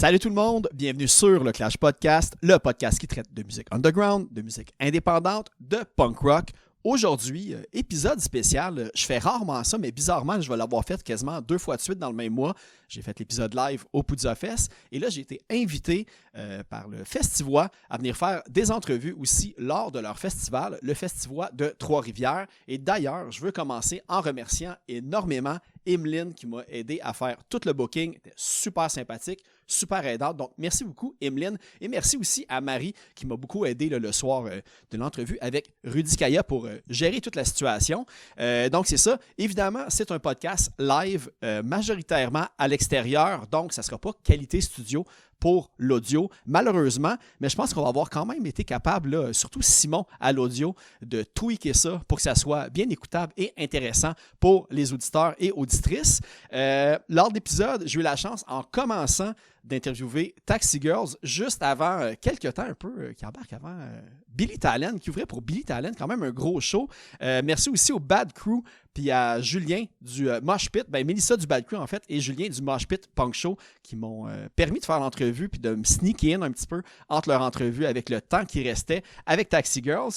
Salut tout le monde, bienvenue sur le Clash Podcast, le podcast qui traite de musique underground, de musique indépendante, de punk rock. Aujourd'hui, épisode spécial, je fais rarement ça, mais bizarrement, je vais l'avoir fait quasiment 2 fois de suite dans le même mois. J'ai fait l'épisode live au Poudza Fest et là, j'ai été invité par le Festivois à venir faire des entrevues aussi lors de leur festival, le Festivois de Trois-Rivières. Et d'ailleurs, je veux commencer en remerciant énormément Emeline qui m'a aidé à faire tout le booking. Elle était super sympathique, super aidante. Donc, merci beaucoup, Emeline. Et merci aussi à Marie qui m'a beaucoup aidé le soir de l'entrevue avec Rudy Kaya pour gérer toute la situation. Donc, c'est ça. Évidemment, c'est un podcast live majoritairement à l'extérieur. Donc, ça ne sera pas qualité studio pour l'audio, malheureusement, mais je pense qu'on va avoir quand même été capable, là, surtout Simon à l'audio, de tweaker ça pour que ça soit bien écoutable et intéressant pour les auditeurs et auditrices. Lors de l'épisode, j'ai eu la chance, en commençant, d'interviewer Taxi Girls juste avant, quelques temps un peu, qui embarque avant Billy Talent, qui ouvrait pour Billy Talent, quand même un gros show. Merci aussi au Bad Crew, puis à Julien du Mosh Pit, Mélissa du Bad Crew en fait, et Julien du Mosh Pit Punk Show, qui m'ont permis de faire l'entrevue, puis de me sneaker in un petit peu entre leur entrevue avec le temps qui restait avec Taxi Girls.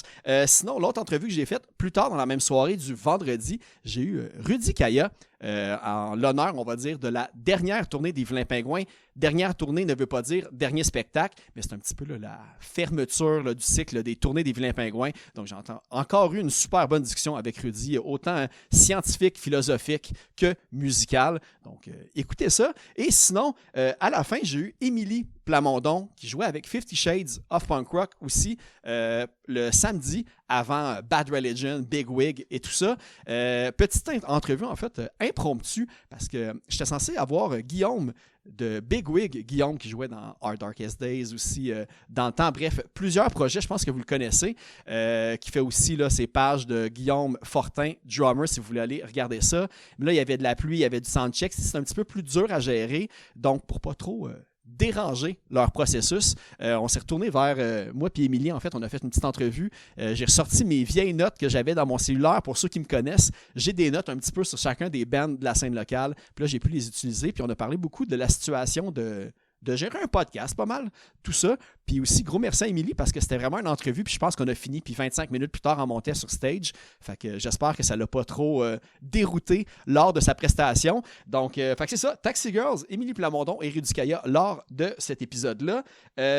Sinon, l'autre entrevue que j'ai faite plus tard dans la même soirée du vendredi, j'ai eu Rudy Kaya, en l'honneur, on va dire, de la dernière tournée des Vilains Pingouins. Dernière tournée ne veut pas dire dernier spectacle, mais c'est un petit peu là, la fermeture là, du cycle des tournées des Vilains Pingouins. Donc, j'ai encore eu une super bonne discussion avec Rudy, autant scientifique, philosophique que musicale. Donc, écoutez ça. Et sinon, à la fin, j'ai eu Émilie Plamondon qui jouait avec 50 Shades of Punk Rock aussi le samedi avant Bad Religion, Big Wig et tout ça. Petite entrevue en fait impromptue parce que j'étais censé avoir Guillaume de Big Wig, Guillaume qui jouait dans Our Darkest Days aussi dans le temps. Bref, plusieurs projets, je pense que vous le connaissez, qui fait aussi là, ses pages de Guillaume Fortin, drummer, si vous voulez aller regarder ça. Mais là, il y avait de la pluie, il y avait du soundcheck, c'est un petit peu plus dur à gérer, donc pour pas trop déranger leur processus. On s'est retourné vers moi et Émilie. En fait, on a fait une petite entrevue. J'ai ressorti mes vieilles notes que j'avais dans mon cellulaire. Pour ceux qui me connaissent, j'ai des notes un petit peu sur chacun des bands de la scène locale. Puis là, j'ai pu les utiliser. Puis on a parlé beaucoup de la situation de gérer un podcast, pas mal, tout ça. Puis aussi, gros merci à Émilie parce que c'était vraiment une entrevue. Puis je pense qu'on a fini. Puis 25 minutes plus tard, on montait sur stage. Fait que j'espère que ça ne l'a pas trop dérouté lors de sa prestation. Donc, fait que c'est ça. Taxi Girls, Émilie Plamondon et Rudy Kaya lors de cet épisode-là.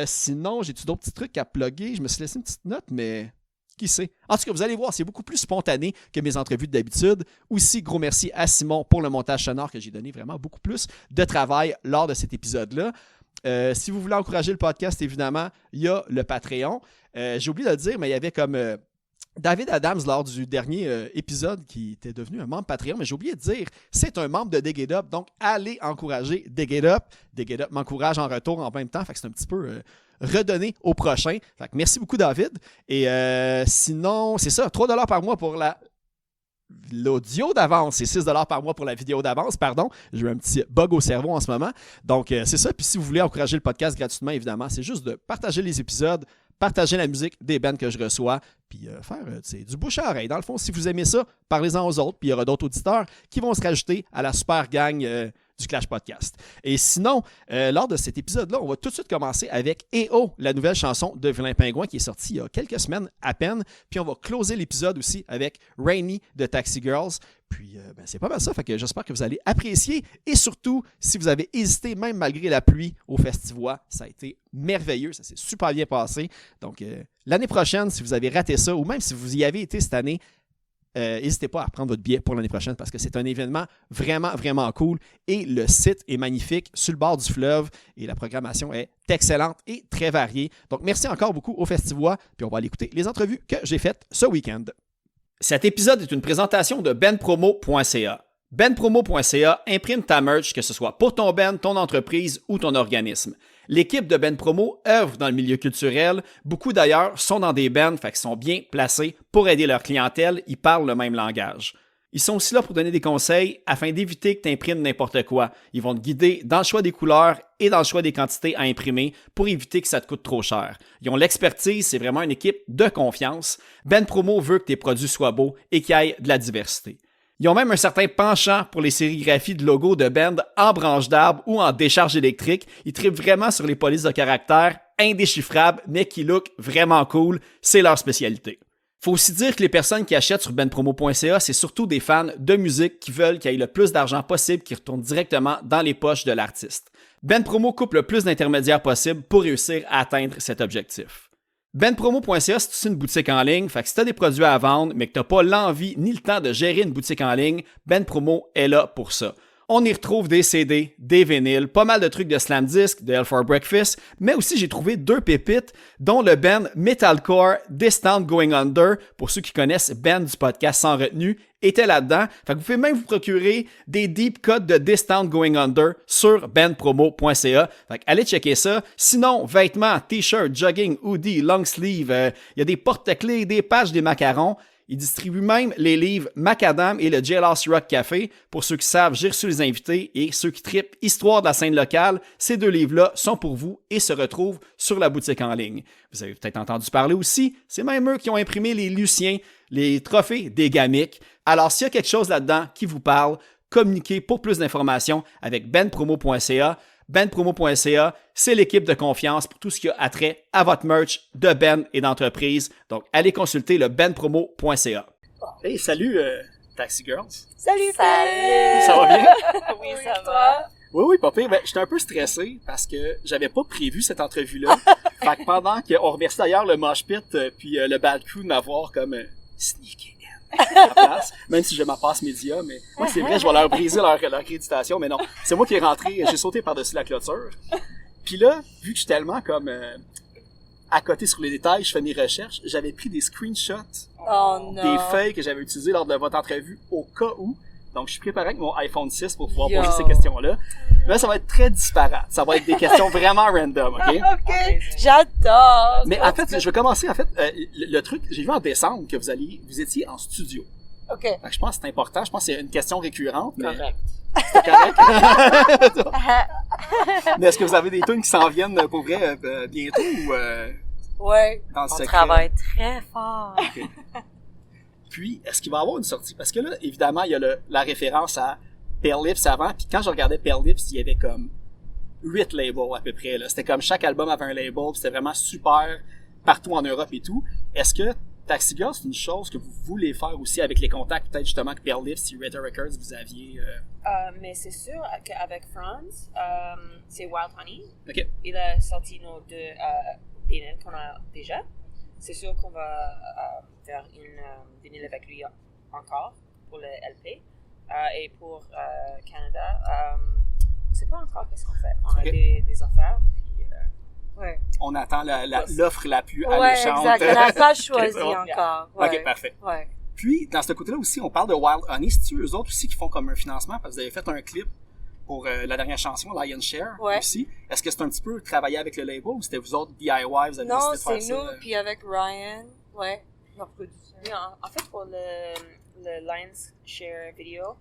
Sinon, j'ai-tu d'autres petits trucs à plugger? Je me suis laissé une petite note, mais qui sait? En tout cas, vous allez voir, c'est beaucoup plus spontané que mes entrevues d'habitude. Aussi, gros merci à Simon pour le montage sonore que j'ai donné vraiment beaucoup plus de travail lors de cet épisode-là. Si vous voulez encourager le podcast, évidemment, il y a le Patreon. J'ai oublié de le dire, mais il y avait comme David Adams lors du dernier épisode qui était devenu un membre Patreon, mais j'ai oublié de dire, c'est un membre de Dig It Up, donc allez encourager Dig It Up. Dig It Up m'encourage en retour en même temps, fait que c'est un petit peu redonné au prochain. Fait que merci beaucoup, David. Et sinon, c'est ça, 3$ par mois pour l'audio d'avance, c'est 6$ par mois pour la vidéo d'avance, pardon. J'ai eu un petit bug au cerveau en ce moment. Donc, c'est ça. Puis si vous voulez encourager le podcast gratuitement, évidemment, c'est juste de partager les épisodes, partager la musique des bands que je reçois, puis faire du bouche à oreille. Dans le fond, si vous aimez ça, parlez-en aux autres, puis il y aura d'autres auditeurs qui vont se rajouter à la super gang du Clash Podcast. Et sinon, lors de cet épisode-là, on va tout de suite commencer avec EO, la nouvelle chanson de Vilain Pingouin qui est sortie il y a quelques semaines à peine. Puis on va closer l'épisode aussi avec Rainy de Taxi Girls. Puis c'est pas mal ça, fait que j'espère que vous allez apprécier. Et surtout, si vous avez hésité, même malgré la pluie, au Festivois, ça a été merveilleux, ça s'est super bien passé. Donc l'année prochaine, si vous avez raté ça, ou même si vous y avez été cette année, n'hésitez pas à prendre votre billet pour l'année prochaine parce que c'est un événement vraiment, vraiment cool. Et le site est magnifique sur le bord du fleuve et la programmation est excellente et très variée. Donc, merci encore beaucoup au Festivois. Puis on va aller écouter les entrevues que j'ai faites ce week-end. Cet épisode est une présentation de benpromo.ca. benpromo.ca imprime ta merch, que ce soit pour ton band, ton entreprise ou ton organisme. L'équipe de Ben Promo œuvre dans le milieu culturel. Beaucoup d'ailleurs sont dans des bands, fait qu'ils sont bien placés pour aider leur clientèle. Ils parlent le même langage. Ils sont aussi là pour donner des conseils afin d'éviter que tu imprimes n'importe quoi. Ils vont te guider dans le choix des couleurs et dans le choix des quantités à imprimer pour éviter que ça te coûte trop cher. Ils ont l'expertise, c'est vraiment une équipe de confiance. Ben Promo veut que tes produits soient beaux et qu'il y ait de la diversité. Ils ont même un certain penchant pour les sérigraphies de logos de band en branche d'arbre ou en décharge électrique. Ils trippent vraiment sur les polices de caractère indéchiffrables, mais qui look vraiment cool. C'est leur spécialité. Faut aussi dire que les personnes qui achètent sur benpromo.ca, c'est surtout des fans de musique qui veulent qu'il y ait le plus d'argent possible qui retourne directement dans les poches de l'artiste. Benpromo coupe le plus d'intermédiaires possible pour réussir à atteindre cet objectif. benpromo.ca, c'est aussi une boutique en ligne, fait que si tu as des produits à vendre, mais que tu n'as pas l'envie ni le temps de gérer une boutique en ligne, benpromo est là pour ça. On y retrouve des CD, des vinyles, pas mal de trucs de slam disc, de Hell for Breakfast, mais aussi j'ai trouvé 2 pépites, dont le band metalcore Distant Going Under, pour ceux qui connaissent band du podcast Sans Retenue, était là-dedans. Fait que vous pouvez même vous procurer des deep cuts de Distant Going Under sur benpromo.ca. Fait que allez checker ça. Sinon, vêtements, t-shirts, jogging, hoodie, long sleeve, il y a des porte-clés, des pages, des macarons. Ils distribuent même les livres Macadam et le Jailhouse Rock Café. Pour ceux qui savent, j'ai reçu les invités et ceux qui trippent Histoire de la scène locale. Ces 2 livres-là sont pour vous et se retrouvent sur la boutique en ligne. Vous avez peut-être entendu parler aussi, c'est même eux qui ont imprimé les Luciens, les trophées des Gamiques. Alors, s'il y a quelque chose là-dedans qui vous parle, communiquez pour plus d'informations avec benpromo.ca. benpromo.ca, c'est l'équipe de confiance pour tout ce qui a attrait à votre merch de Ben et d'entreprise. Donc, allez consulter le benpromo.ca. Hey, salut Taxi Girls. Salut! Ça va bien? Oui, ça va. Oui, papa. Ben, j'étais un peu stressé parce que j'avais pas prévu cette entrevue-là. Fait que pendant qu'on remercie d'ailleurs le Mosh Pit puis le Bad Crew de m'avoir comme sneaké à la place, même si je ma passe média, mais moi c'est vrai, je vais leur briser leur créditation, mais non, c'est moi qui est rentré, j'ai sauté par-dessus la clôture. Puis là, vu que je suis tellement comme à côté sur les détails, je fais mes recherches, j'avais pris des screenshots des feuilles que j'avais utilisées lors de votre entrevue au cas où. Donc, je suis préparé avec mon iPhone 6 pour pouvoir poser ces questions-là. Là, ça va être très disparate. Ça va être des questions vraiment random, OK? OK. J'adore. Mais en fait, je vais commencer. En fait, le truc, j'ai vu en décembre que vous étiez en studio. OK. Fait que je pense que c'est important. Je pense que c'est une question récurrente. Mais Correct. c'est correct. Mais est-ce que vous avez des tunes qui s'en viennent pour vrai bientôt ou Ouais. dans le On secret? travaille très fort. Okay. Puis, est-ce qu'il va y avoir une sortie? Parce que là, évidemment, il y a la référence à Pale Lips avant. Puis quand je regardais Pale Lips, il y avait comme 8 labels à peu près. Là. C'était comme chaque album avait un label. Puis c'était vraiment super partout en Europe et tout. Est-ce que Taxi Girl, c'est une chose que vous voulez faire aussi avec les contacts, peut-être justement que Pale Lips et Red Records, vous aviez... Mais c'est sûr qu'avec Franz, c'est Wild Honey. OK. Il a sorti nos 2 vinyles qu'on a déjà. C'est sûr qu'on va faire une vinyle avec lui encore pour le LP. Et pour Canada, je ne sais pas encore qu'est-ce qu'on fait. On a des affaires. Puis, Ouais. On attend l'offre la plus Ouais, alléchante. exact. On n'a pas choisi bon. encore. Ouais. OK, parfait. Ouais. Puis, dans ce côté-là aussi, on parle de Wild Honey. C'est-tu eux autres aussi qui font comme un financement? Parce que vous avez fait un clip pour la dernière chanson, Lion Share, aussi. Est-ce que c'est un petit peu travailler avec le label ou c'était vous autres DIY? Vous avez Non, décidé de faire c'est ça, nous, puis avec Ryan. Ouais. Notre producteur. oui, en fait, pour le Lions Share vidéo,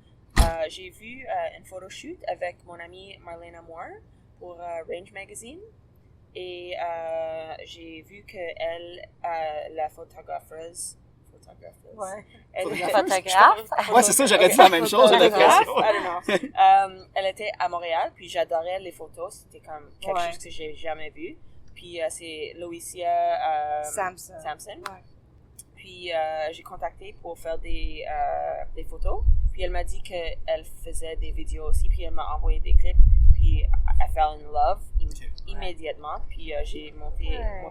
j'ai vu une photoshoot avec mon amie Marlena Moore pour Range Magazine. Et j'ai vu qu'elle, la photographeuse, Ouais. elle était Photographe. Ouais, c'est ça, j'aurais dit la même chose. photographe, j'ai I don't know. Elle était à Montréal, puis j'adorais les photos. C'était comme quelque chose que j'ai jamais vu. Puis c'est Loïcia Samson. Ouais. Puis j'ai contacté pour faire des photos. Puis elle m'a dit qu'elle faisait des vidéos aussi. Puis elle m'a envoyé des clips. Puis I fell in love immédiatement. Puis j'ai montré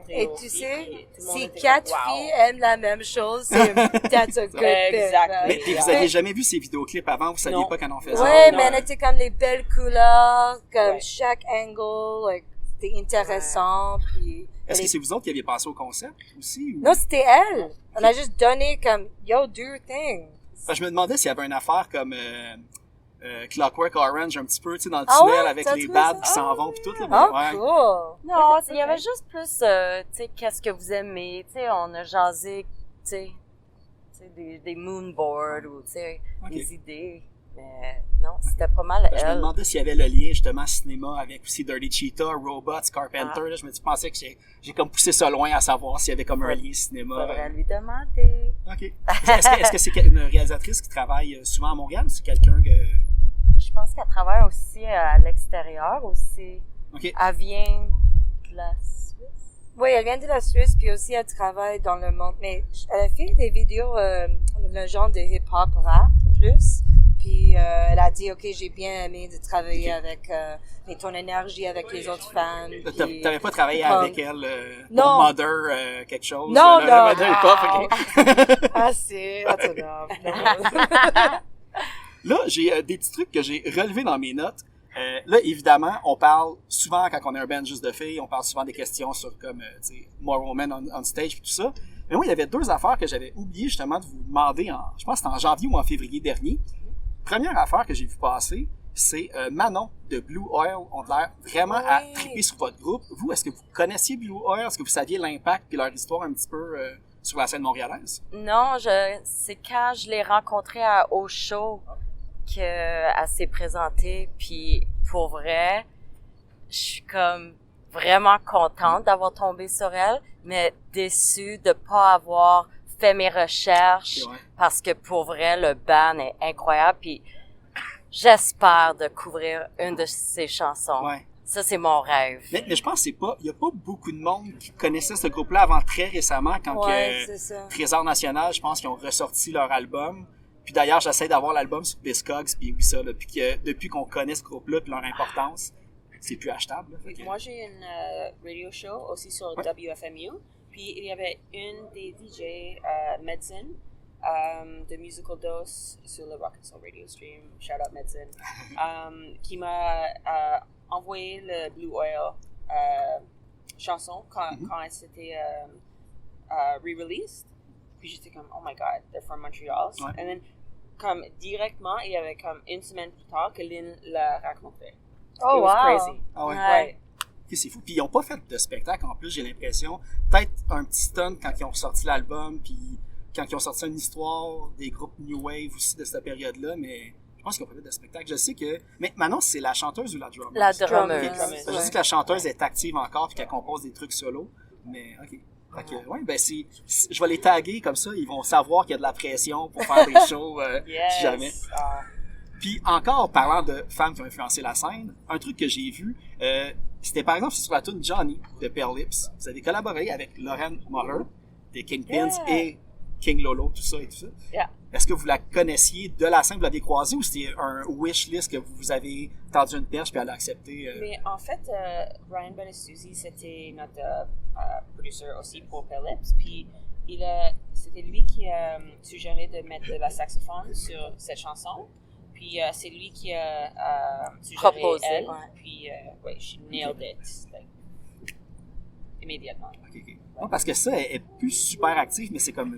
Et aux tu filles, sais, puis tout le monde si était 4 comme, wow. filles aiment la même chose, c'est that's a good Exactly. Mais thing. vous aviez jamais vu ces vidéoclips avant? Vous saviez Non. pas quand on faisait? Ouais, Non. mais elle était comme les belles couleurs, comme Ouais. chaque angle, like, c'était intéressant, puis... Est-ce que c'est vous autres qui aviez pensé au concept aussi? Ou... Non, c'était elle. On a juste donné comme, yo, do your thing. Parce que je me demandais s'il y avait une affaire comme Clockwork Orange un petit peu, tu sais, dans le Ah tunnel ouais? avec T'as les trouvé bad ça? qui s'en vont pis tout, là. Oh, Ouais. cool. Non, Ok, il y avait ok. juste plus, tu sais, qu'est-ce que vous aimez, tu sais, on a jasé, tu sais, des moonboards ou, tu sais, Ok. des idées. Mais non, c'était pas mal Je me elle. demandais s'il y avait le lien justement cinéma avec aussi Dirty Cheetah, Robots, Carpenter. Là, je pensais que j'ai comme poussé ça loin à savoir s'il y avait comme un lien cinéma. Faudrait lui demander. OK. Est-ce que c'est une réalisatrice qui travaille souvent à Montréal ou c'est quelqu'un que... Je pense qu'elle travaille aussi à l'extérieur aussi. OK. Elle vient de la Suisse. Oui, elle vient de la Suisse, puis aussi elle travaille dans le monde. Mais elle a fait des vidéos, le genre de hip-hop rap plus. Puis elle a dit, OK, j'ai bien aimé de travailler avec ton énergie avec les autres fans. Puis, T'avais pas travaillé avec elle Non. pour Mother quelque chose? Non, le non. Mother hip-hop, OK. Ah, that's enough. Non. Là, j'ai des petits trucs que j'ai relevés dans mes notes. Là, évidemment, on parle souvent, quand on est un band juste de filles, on parle souvent des questions sur comme, tu sais, More Women on stage et tout ça. Mais moi, il y avait 2 affaires que j'avais oublié justement de vous demander je pense que c'était en janvier ou en février dernier. Première affaire que j'ai vu passer, c'est Manon de Blue Oil. On a l'air vraiment à triper sur votre groupe. Vous, est-ce que vous connaissiez Blue Oil? Est-ce que vous saviez l'impact et leur histoire un petit peu sur la scène montréalaise? Non, c'est quand je l'ai rencontrée au show qu'elle s'est présentée. Puis pour vrai, je suis comme vraiment contente d'avoir tombé sur elle, mais déçue de pas avoir fait mes recherches parce que pour vrai, le band est incroyable. Puis j'espère de couvrir une de ses chansons. Ouais. Ça, c'est mon rêve. Mais je pense qu'il n'y a pas beaucoup de monde qui connaissait ce groupe-là avant très récemment, quand c'est ça. Trésor National, je pense qu'ils ont ressorti leur album. Puis d'ailleurs, j'essaie d'avoir l'album sur Discogs, puis oui, ça, là, puis que depuis qu'on connaît ce groupe-là, puis leur importance, c'est plus achetable. Là, Moi, j'ai une radio show aussi sur WFMU. Puis il y avait une des DJ, Medicine, de Musical Dose sur le Rock and Soul Radio Stream, shout out Medicine, qui m'a envoyé le Blue Oil chanson quand elle s'était re-released. Puis j'étais comme, oh my god, they're from Montreal. Ouais. And then, comme directement, il y avait comme une semaine plus tard que Lynn l'a raconté. Oh, It was wow. crazy. Ah ouais. Ouais. Ok, c'est fou. Puis ils ont pas fait de spectacle en plus, j'ai l'impression. Peut-être un petit stunt quand ils ont sorti l'album, puis quand ils ont sorti une histoire des groupes New Wave aussi de cette période-là, mais je pense qu'ils ont pas fait de spectacle. Je sais que... Mais Manon, c'est la chanteuse ou la drummer? La Ok, drummer. Je dis que la chanteuse est active encore puis qu'elle compose des trucs solo, mais ok. Fait que, ouais, ben je vais les taguer comme ça, ils vont savoir qu'il y a de la pression pour faire des shows si jamais. Puis encore, parlant de femmes qui ont influencé la scène, un truc que j'ai vu, c'était par exemple sur la tune Johnny de Pearl Lips. Vous avez collaboré avec Lauren Muller des Kingpins et King Lolo, tout ça et tout ça. Yeah. Est-ce que vous la connaissiez de la scène, vous l'avez croisée ou c'était un wish list que vous avez tendu une perche puis elle a accepté? Mais en fait, Ryan Benesuzi, c'était notre producer aussi pour Philips. Puis c'était lui qui a suggéré de mettre de la saxophone sur cette chanson. Puis c'est lui qui a suggéré Proposé, elle. ouais. Puis she nailed it like, immédiatement. Ok. Non, parce que ça, elle est plus super active, mais c'est comme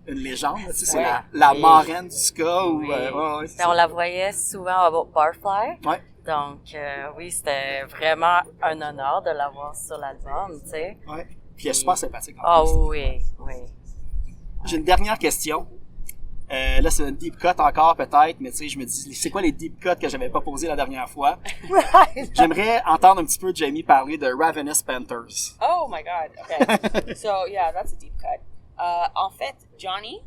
une légende. Tu sais, c'est Ouais. la Oui. marraine du ska. Ou, Oui. ouais, c'est Ben, on ça. la voyait souvent à Barfly. Ouais. Donc, oui, c'était vraiment un honneur de l'avoir sur l'album, tu sais. Ouais. Puis elle est super sympathique. en Ah plus. oui, oui. J'ai une dernière question. Là, c'est une deep cut encore, peut-être, mais tu sais, je me dis, c'est quoi les deep cuts que j'avais pas posés la dernière fois? J'aimerais entendre un petit peu Jamie parler de Ravenous Panthers. Oh my god, okay. So yeah, that's a deep cut. En fait, Johnny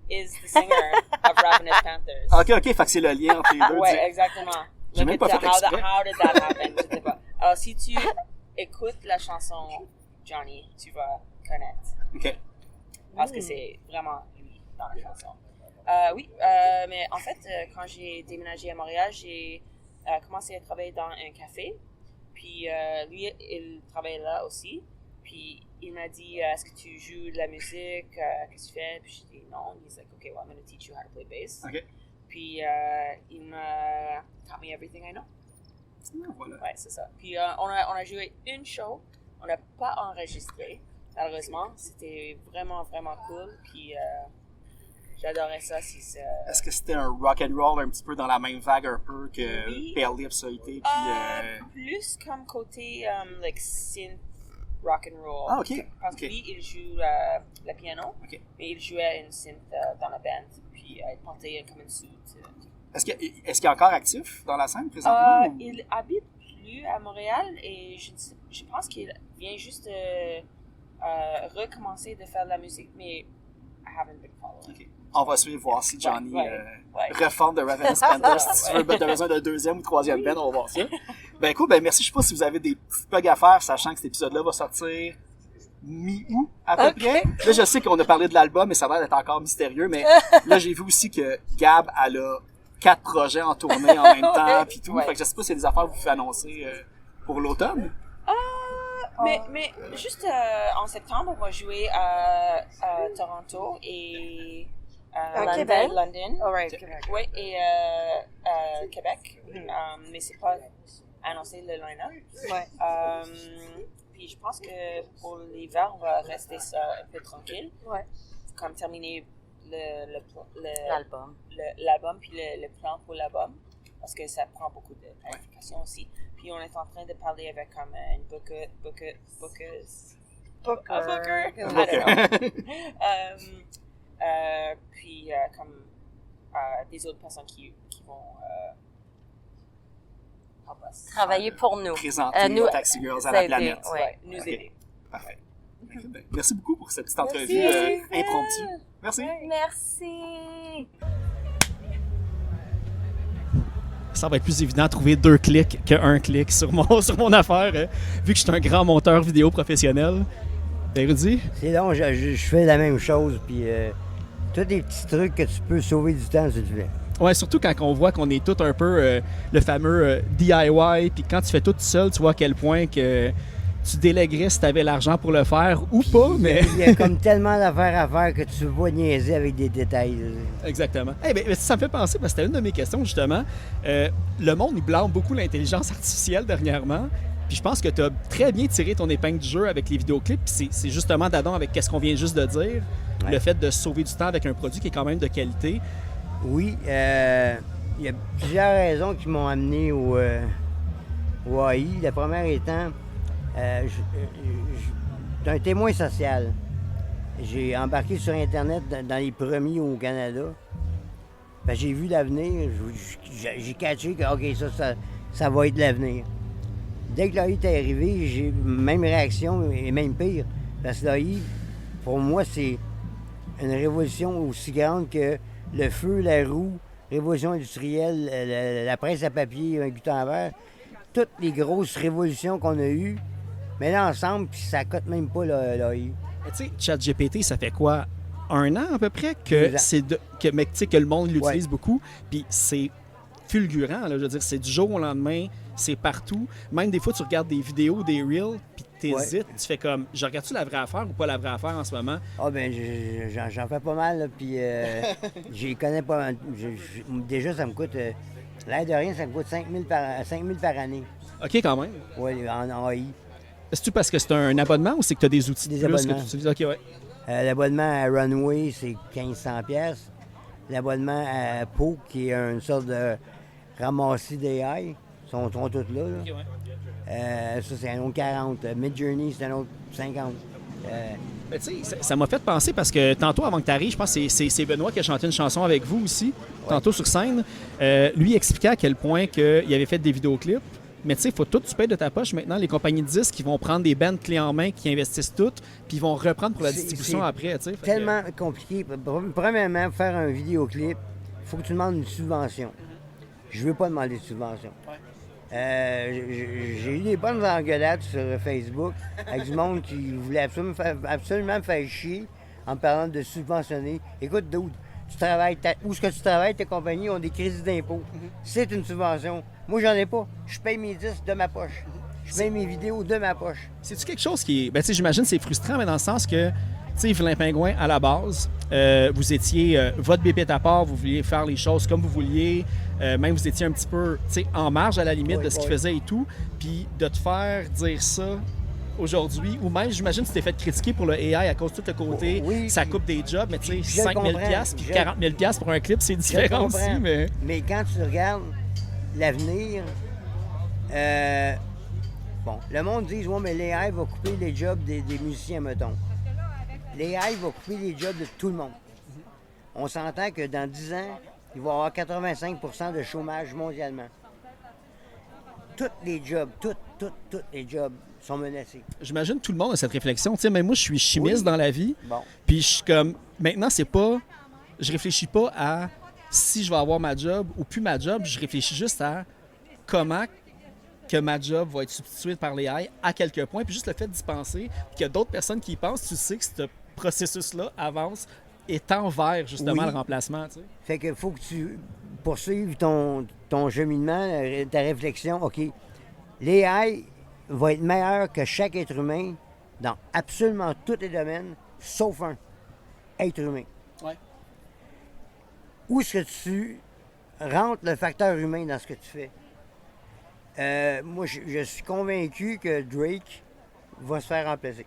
is the singer of Ravenous Panthers. Ok, fait que c'est le lien entre les deux. Ouais, exactement. J'ai même pas fait exprès. How did that happen? Je sais pas. Alors, si tu écoutes la chanson Johnny, tu vas connaître. Ok. Parce que c'est vraiment lui dans la chanson. Oui, mais en fait, quand j'ai déménagé à Montréal, j'ai commencé à travailler dans un café. Puis lui, il travaillait là aussi. Puis il m'a dit, est-ce que tu joues de la musique? Qu'est-ce que tu fais? Puis j'ai dit non. He's like, okay, well, I'm going to teach you how to play bass. Ok. Puis il m'a taught me everything I know. Voilà. Ouais, c'est ça. Puis on a joué une show. On n'a pas enregistré, malheureusement. C'était vraiment, vraiment cool. Puis j'adorais ça. Est-ce que c'était un rock and roll un petit peu dans la même vague un peu que Oui. Pale Lips a été? Puis, plus comme côté like synth rock and roll. Ah, ok. Parce que Ok. lui, il joue le piano, Ok. mais il jouait une synth dans la band. Puis il portait comme une suit. Est-ce qu'il est encore actif dans la scène présentement? Ou... Il habite plus à Montréal et je pense qu'il vient juste recommencer de faire de la musique, mais I haven't been following. Okay. On va suivre voir si Johnny reforme de Ravenous Panthers. Si tu veux, t'as besoin d'un deuxième ou troisième band, on va voir ça. Ben cool, ben merci. Je sais pas si vous avez des petits bugs à faire, sachant que cet épisode-là va sortir mi-août à peu près. Là, je sais qu'on a parlé de l'album, mais ça va être encore mystérieux. Mais là, j'ai vu aussi que Gab, elle a 4 projets en tournée en même temps, puis tout. Fait que je sais pas si c'est des affaires que vous pouvez annoncer pour l'automne. Mais juste en septembre, on va jouer à Toronto et Québec? London. Oh, right, Québec. Oui, et Québec. Mais c'est pas annoncé le line-up. Ouais. Puis je pense que pour l'hiver, on va rester ça un peu tranquille. Ouais. Comme terminer L'album. l'album puis le plan pour l'album. Parce que ça prend beaucoup de planification aussi. Puis on est en train de parler avec comme une booker. Puis comme des autres personnes qui vont Travailler pour nous. Présenter nous, Taxi Girls à la planète. Ouais. nous Ok. aider. Parfait. Ben, merci beaucoup pour cette petite entrevue Merci. impromptue. Merci. Merci. Ça va être plus évident de trouver 2 clics qu'un clic sur mon affaire, vu que je suis un grand monteur vidéo professionnel. Ben, Rudy? C'est long, je fais la même chose, puis tous des petits trucs que tu peux sauver du temps, si tu veux. Ouais, surtout quand on voit qu'on est tout un peu le fameux DIY, puis quand tu fais tout seul, tu vois à quel point que tu délèguerais si tu avais l'argent pour le faire ou pas, mais... Il y a comme tellement d'affaires à faire que tu vas niaiser avec des détails. Exactement. Eh ben, ça me fait penser, parce que c'était une de mes questions, justement. Le monde, il blâme beaucoup l'intelligence artificielle dernièrement. Puis je pense que tu as très bien tiré ton épingle du jeu avec les vidéoclips. Puis c'est justement d'adon avec ce qu'on vient juste de dire, le fait de sauver du temps avec un produit qui est quand même de qualité. Oui, il y a plusieurs raisons qui m'ont amené au AI. La première étant, je suis un témoin social. J'ai embarqué sur Internet dans les premiers au Canada. Ben, j'ai vu l'avenir. J'ai catché que OK, ça va être l'avenir. Dès que l'AI est arrivé, j'ai même réaction et même pire. Parce que l'AI, pour moi, c'est une révolution aussi grande que le feu, la roue, révolution industrielle, la presse à papier, un Gutenberg. Toutes les grosses révolutions qu'on a eues, mais là ensemble, puis ça cote même pas l'AI. Tu sais, ChatGPT, ça fait quoi? 1 an à peu près que que le monde l'utilise beaucoup. Puis c'est fulgurant, là, je veux dire, c'est du jour au lendemain, c'est partout. Même des fois, tu regardes des vidéos, des reels, puis t'hésites, tu fais comme, je regarde-tu la vraie affaire ou pas la vraie affaire en ce moment? Ah ben j'en fais pas mal, là, puis j'y connais pas mal. Déjà, ça me coûte, l'air de rien, ça me coûte 5 000 par année. OK, quand même. Oui, en AI. Est-ce que parce que c'est un abonnement ou c'est que tu as des outils de Des plus abonnements. que tu utilises? OK, ouais. L'abonnement à Runway, c'est 1500$. L'abonnement à Poke, qui est une sorte de ramassis d'AI, sont tous là. OK, ouais. Ça, c'est un autre 40. Midjourney, c'est un autre 50. Ben, tu sais, ça m'a fait penser parce que tantôt, avant que tu arrives, je pense que c'est Benoît qui a chanté une chanson avec vous aussi, tantôt sur scène. Lui expliquait à quel point qu'il avait fait des vidéoclips. Mais tu sais, il faut tout tu payes de ta poche maintenant. Les compagnies de disques qui vont prendre des bandes clés en main, qui investissent toutes, puis ils vont reprendre pour la distribution c'est après. Tu sais. Tellement compliqué. Premièrement, pour faire un vidéoclip, il faut que tu demandes une subvention. Je veux pas demander de subvention. J'ai eu des bonnes engueulades sur Facebook avec du monde qui voulait absolument me faire chier en me parlant de subventionner. Écoute, dude, tu travailles, où est-ce que tu travailles, tes compagnies ont des crédits d'impôt. C'est une subvention. Moi, j'en ai pas. Je paye mes disques de ma poche. Je paye mes vidéos de ma poche. C'est-tu quelque chose qui est. Ben, tu sais, j'imagine que c'est frustrant, mais dans le sens que, tu sais, Vilain Pingouin, à la base, vous étiez votre bébé à part, vous vouliez faire les choses comme vous vouliez, même vous étiez un petit peu, tu sais, en marge à la limite de ce qu'il faisait et tout. Puis de te faire dire ça aujourd'hui, ou même, j'imagine que tu t'es fait critiquer pour le AI à cause de tout le côté, ça coupe des jobs, mais tu sais, 5 000 $ puis 40 000 $ pour un clip, c'est différent aussi, mais... Mais quand tu regardes l'avenir, bon, le monde dit, ouais, mais l'AI va couper les jobs des musiciens, mettons. L'AI va couper les jobs de tout le monde. On s'entend que dans 10 ans, il va y avoir 85% de chômage mondialement. Tous les jobs sont menacés. J'imagine que tout le monde a cette réflexion. Tu sais, même moi, je suis chimiste Oui. dans la vie. Bon. Puis je suis comme, maintenant, c'est pas, je réfléchis pas à si je vais avoir ma job ou plus ma job. Je réfléchis juste à comment que ma job va être substituée par l'AI, à quelques points. Puis juste le fait d'y penser, qu'il y a d'autres personnes qui y pensent, tu sais que ce processus-là avance et tend vers justement Oui. le remplacement. Tu sais. Fait que faut que tu poursuives ton cheminement, ta réflexion. OK, l'AI va être meilleur que chaque être humain dans absolument tous les domaines, sauf un, être humain. Ouais. Où est-ce que tu rentres le facteur humain dans ce que tu fais? Moi, je suis convaincu que Drake va se faire remplacer.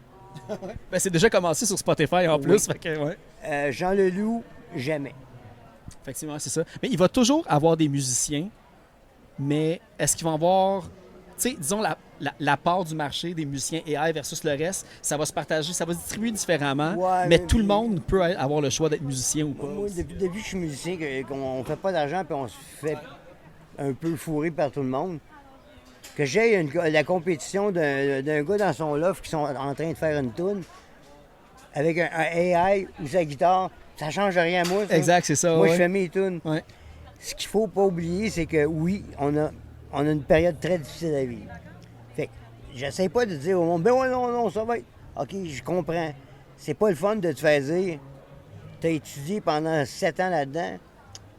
Ben, c'est déjà commencé sur Spotify en Oui. plus. Fait que, ouais. Jean Leloup, jamais. Effectivement, c'est ça. Mais il va toujours avoir des musiciens, mais est-ce qu'ils vont avoir, tu sais, disons, la part du marché des musiciens AI versus le reste, ça va se partager, ça va se distribuer différemment, Ouais, mais mais- tout le monde peut avoir le choix d'être musicien ou pas. Moi, depuis que je suis musicien, qu'on ne fait pas d'argent puis on se fait un peu fourrer par tout le monde, que j'ai la compétition d'un gars dans son loft qui sont en train de faire une tune avec un AI ou sa guitare, ça change rien à moi. Ça. Exact, c'est ça. Moi, ouais. je fais mes tunes. Ouais. Ce qu'il faut pas oublier, c'est que oui, on a une période très difficile à vivre. Fait que j'essaie pas de dire au monde, ben ouais, non, ça va être. OK, je comprends. C'est pas le fun de te faire dire, t'as étudié pendant 7 ans là-dedans,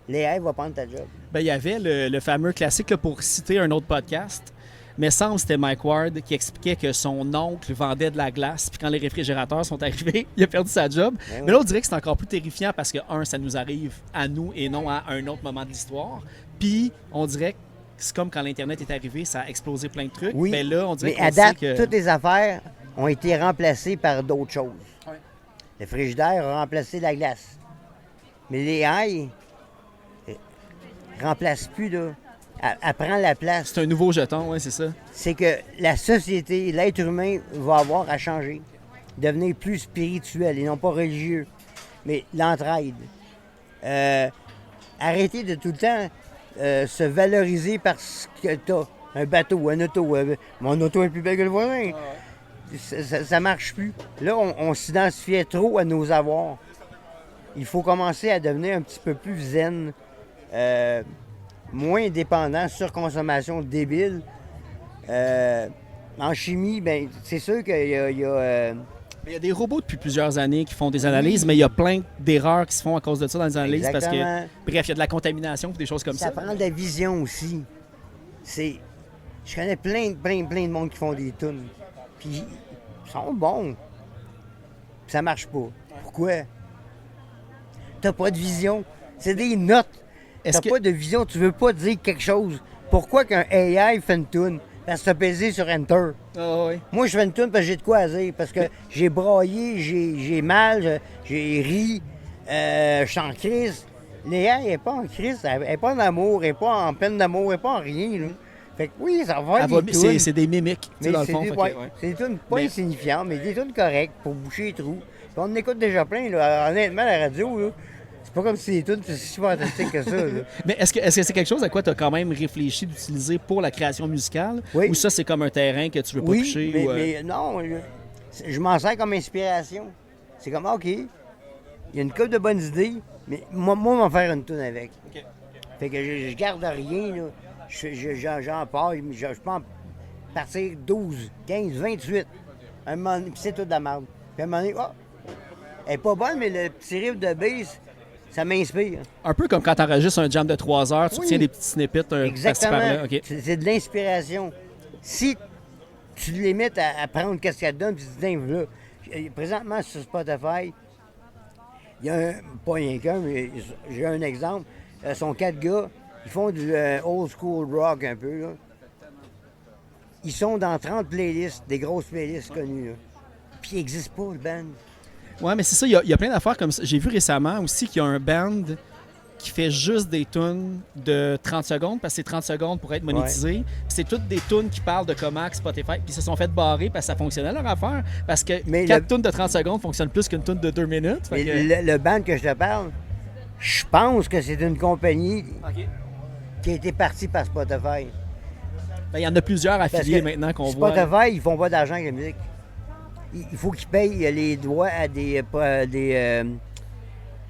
l'AI va prendre ta job. Ben, il y avait le fameux classique, là, pour citer un autre podcast, mais semble que c'était Mike Ward qui expliquait que son oncle vendait de la glace, puis quand les réfrigérateurs sont arrivés, il a perdu sa job. Ben Mais là, on dirait que c'est encore plus terrifiant parce que, ça nous arrive à nous et non à un autre moment de l'histoire. Puis, on dirait que c'est comme quand l'Internet est arrivé, ça a explosé plein de trucs. Oui, Mais là, on dirait mais qu'on à sait date, que... toutes les affaires ont été remplacées par d'autres choses. Ouais. Le frigidaire a remplacé la glace. Mais l'AI ne remplace plus, là. Elle prend la place. C'est un nouveau jeton, ouais, c'est ça. C'est que la société, l'être humain va avoir à changer, devenir plus spirituel et non pas religieux, mais l'entraide. Arrêter de tout le temps se valoriser parce que t'as un bateau, un auto. Mon auto est plus belle que le voisin. Ça marche plus. Là, on s'identifiait trop à nos avoirs. Il faut commencer à devenir un petit peu plus zen. Moins dépendant, surconsommation débile. En chimie, ben c'est sûr qu'il y a Il y a des robots depuis plusieurs années qui font des analyses, mais il y a plein d'erreurs qui se font à cause de ça dans les analyses parce que, exactement. bref, il y a de la contamination et des choses comme ça. Ça prend de la vision aussi. Je connais plein de monde qui font des tunes. Puis ils sont bons. Puis ça marche pas. Pourquoi? T'as pas de vision. C'est des notes. Est-ce T'as que- pas de vision, tu veux pas dire quelque chose. Pourquoi qu'un AI fait une tune? Parce que t'as pesé sur Enter. Ah, ouais. Moi, je fais une tune parce que j'ai de quoi à dire. Parce que j'ai braillé, j'ai mal, j'ai ri, je suis en crise. Léa, elle n'est pas en crise, elle n'est pas en amour, elle n'est pas en peine d'amour, elle n'est pas en rien. Là. Fait que oui, ça va Elle faire va- des c'est tunes. c'est des mimiques, tu sais, Mais dans le c'est fond. des, fait que, ouais, ouais. c'est des tunes pas Mais- insignifiantes, mais des tunes correctes pour boucher les trous. Puis on en écoute déjà plein, là. Honnêtement, la radio, là, c'est pas comme si les tunes, c'est si fantastique que ça. Là. Mais est-ce que c'est quelque chose à quoi tu as quand même réfléchi d'utiliser pour la création musicale? Oui. Ou ça, c'est comme un terrain que tu veux pas Oui, toucher? mais, ou, mais non, je m'en sers comme inspiration. C'est comme, OK, il y a une couple de bonnes idées, mais moi, m'en faire une tune avec. OK. Fait que je garde rien, là. J'en pars, je peux en partir 12, 15, 28. Un moment donné, puis c'est tout de la merde. Puis à un moment donné, elle est pas bonne, mais le petit riff de bass, ça m'inspire. Un peu comme quand tu enregistres un jam de 3 heures, tu Oui. retiens des petits snippets par-ci Exactement. par-là. OK. C'est de l'inspiration. Si tu les mets à prendre qu'est-ce qu'elle te donne, puis tu te dis, tiens, là, présentement sur Spotify, il y a pas rien qu'un, mais j'ai un exemple. Sont 4 gars, ils font du old school rock un peu, là. Ils sont dans 30 playlists, des grosses playlists connues, là. Puis ils n'existent pas, le band. Ouais, mais c'est ça, il y a plein d'affaires comme ça. J'ai vu récemment aussi qu'il y a un band qui fait juste des tunes de 30 secondes, parce que c'est 30 secondes pour être monétisé. Puis c'est toutes des tunes qui parlent de comment que Spotify... Puis ils se sont fait barrer parce que ça fonctionnait leur affaire, parce que Mais 4 tunes de 30 secondes fonctionnent plus qu'une tune de 2 minutes. Fait Mais que- le band que je te parle, Je pense que c'est une compagnie OK. qui a été partie par Spotify. Ben, il y en a plusieurs Parce affiliés que maintenant qu'on voit. Spotify, ils font pas d'argent avec la musique. Il faut qu'ils payent les droits à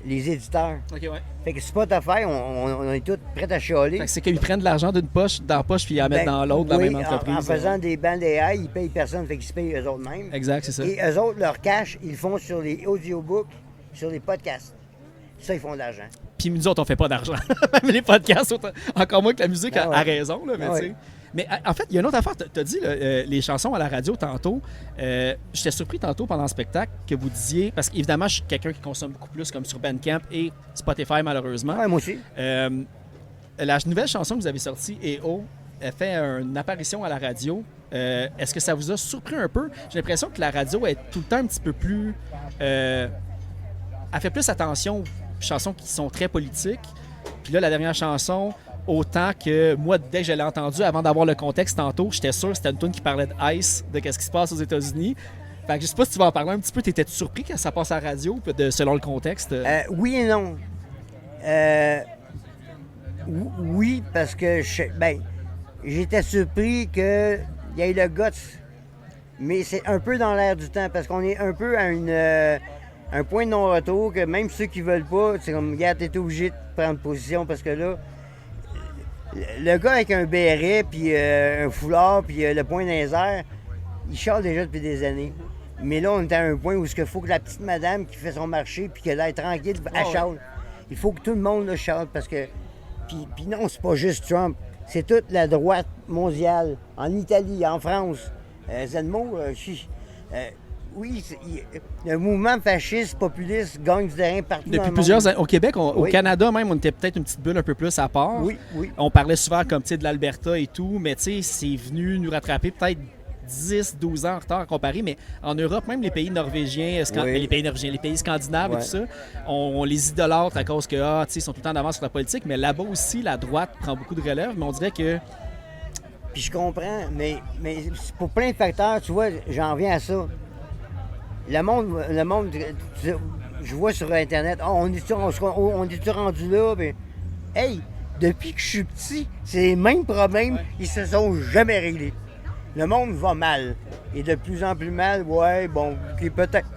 les éditeurs. OK, ouais. Fait que Spotify, on est tous prêts à chialer. Fait que c'est qu'ils prennent de l'argent d'une poche dans la poche puis ils la mettent Ben, dans l'autre, dans la oui, même entreprise. En faisant des bandes AI, ils payent personne, fait qu'ils se payent eux autres mêmes. Exact, c'est ça. Et eux autres, leur cash, ils le font sur les audiobooks, sur les podcasts. Ça, ils font de l'argent. Puis nous autres, on fait pas d'argent. Même les podcasts, encore moins que la musique Ah ouais. a raison. Là, mais, Ah ouais. tu sais. Mais en fait, il y a une autre affaire. Tu as dit là, les chansons à la radio tantôt. J'étais surpris tantôt pendant le spectacle que vous disiez, parce qu'évidemment, je suis quelqu'un qui consomme beaucoup plus comme sur Bandcamp et Spotify, malheureusement. Ouais, moi aussi. La nouvelle chanson que vous avez sortie, E.O., elle fait une apparition à la radio. Est-ce que ça vous a surpris un peu? J'ai l'impression que la radio est tout le temps un petit peu plus... elle fait plus attention aux chansons qui sont très politiques. Puis là, la dernière chanson, autant que moi, dès que je l'ai entendue, avant d'avoir le contexte tantôt, j'étais sûr que c'était une tune qui parlait d'Ice, de qu'est-ce qui se passe aux États-Unis. Fait que je sais pas si tu vas en parler un petit peu. T'étais surpris quand ça passe à la radio, selon le contexte? Oui et non. Oui, parce que j'étais surpris qu'il y ait le guts. Mais c'est un peu dans l'air du temps, parce qu'on est un peu à un point de non-retour, que même ceux qui veulent pas, c'est comme, regarde, t'es obligé de prendre position, parce que là, le gars avec un béret, puis un foulard, puis le poing dans les airs, il chale déjà depuis des années. Mais là, on est à un point où il faut que la petite madame qui fait son marché, puis qu'elle aille tranquille, elle chale. Il faut que tout le monde le chale, parce que... Puis non, c'est pas juste Trump, c'est toute la droite mondiale, en Italie, en France. Zenmo, oui, le mouvement fasciste, populiste gagne du terrain partout dans le Depuis monde. plusieurs années. Au Québec, au Oui. Canada même, on était peut-être une petite bulle un peu plus à part. Oui, oui. On parlait souvent comme de l'Alberta et tout, mais c'est venu nous rattraper peut-être 10, 12 ans en retard comparé, mais en Europe, même les pays norvégiens, Oui. les pays scandinaves Ouais. et tout ça, on les idolâtre à cause que ils sont tout le temps d'avance sur la politique, mais là-bas aussi, la droite prend beaucoup de relève, mais on dirait que... Puis je comprends, mais c'est pour plein de facteurs, tu vois, j'en viens à ça. Le monde, je vois sur Internet, on est-tu rendu là? Ben, hey, depuis que je suis petit, c'est les mêmes problèmes, ils se sont jamais réglés. Le monde va mal. Et de plus en plus mal, ouais, bon, qui peut-être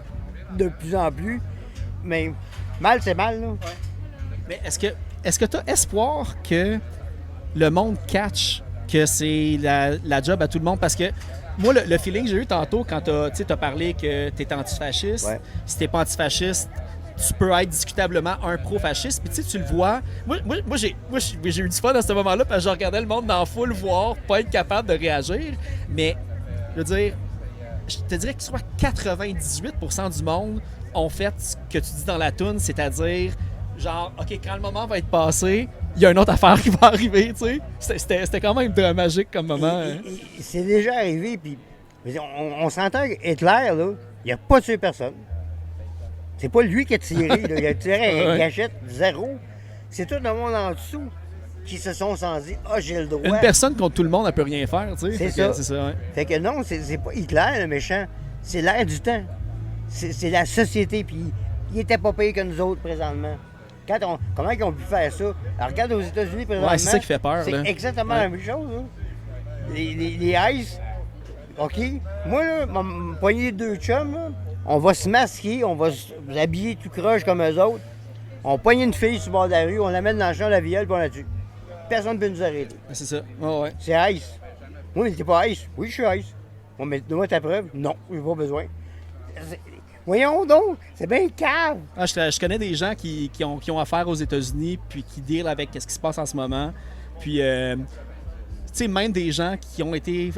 de plus en plus, mais mal, c'est mal, là. Mais est-ce que tu as espoir que le monde catch que c'est la job à tout le monde? Parce que moi, le feeling que j'ai eu tantôt quand tu as parlé que tu es antifasciste, Ouais. si tu n'es pas antifasciste, tu peux être discutablement un pro-fasciste. Puis tu le vois. Moi j'ai eu du fun à ce moment-là parce que je regardais le monde dans la foule voir, pas être capable de réagir. Mais, je veux dire, je te dirais que soit 98% du monde ont fait ce que tu dis dans la toune, c'est-à-dire, genre, OK, quand le moment va être passé, il y a une autre affaire qui va arriver, tu sais. C'était quand même magique comme moment. Hein. C'est déjà arrivé, puis on s'entend que Hitler, là, il a pas tué personne. C'est pas lui qui a tiré, là. Il a tiré Ouais. une gâchette, zéro. C'est tout le monde en dessous qui se sont sentis « Ah, j'ai le droit ». Une personne contre tout le monde, elle peut rien faire, tu sais. C'est Fait que ça. C'est ça, ouais. Fait que non, c'est pas Hitler le méchant, c'est l'air du temps. C'est la société, puis il était pas payé que nous autres présentement. Comment ils ont pu faire ça? Alors, regarde aux États-Unis présentement. Ouais, c'est ça qui fait peur, C'est là. exactement Ouais. la même chose. Là. Les Ice, OK? Moi, là, me poigner deux chums, là, on va se masquer, on va se habiller tout croche comme eux autres. On poigne une fille sur le bord de la rue, on l'amène dans le champ, la viole, puis on la tue. Personne ne peut nous arrêter. C'est ça. Ouais. C'est Ice. Oui, mais t'es pas Ice. Oui, je suis Ice. Bon, mais donne-moi ta preuve. Non, j'ai pas besoin. Voyons donc, c'est bien cave. Ah, je connais des gens qui ont affaire aux États-Unis puis qui deal avec ce qui se passe en ce moment. Puis, tu sais, même des gens qui ont été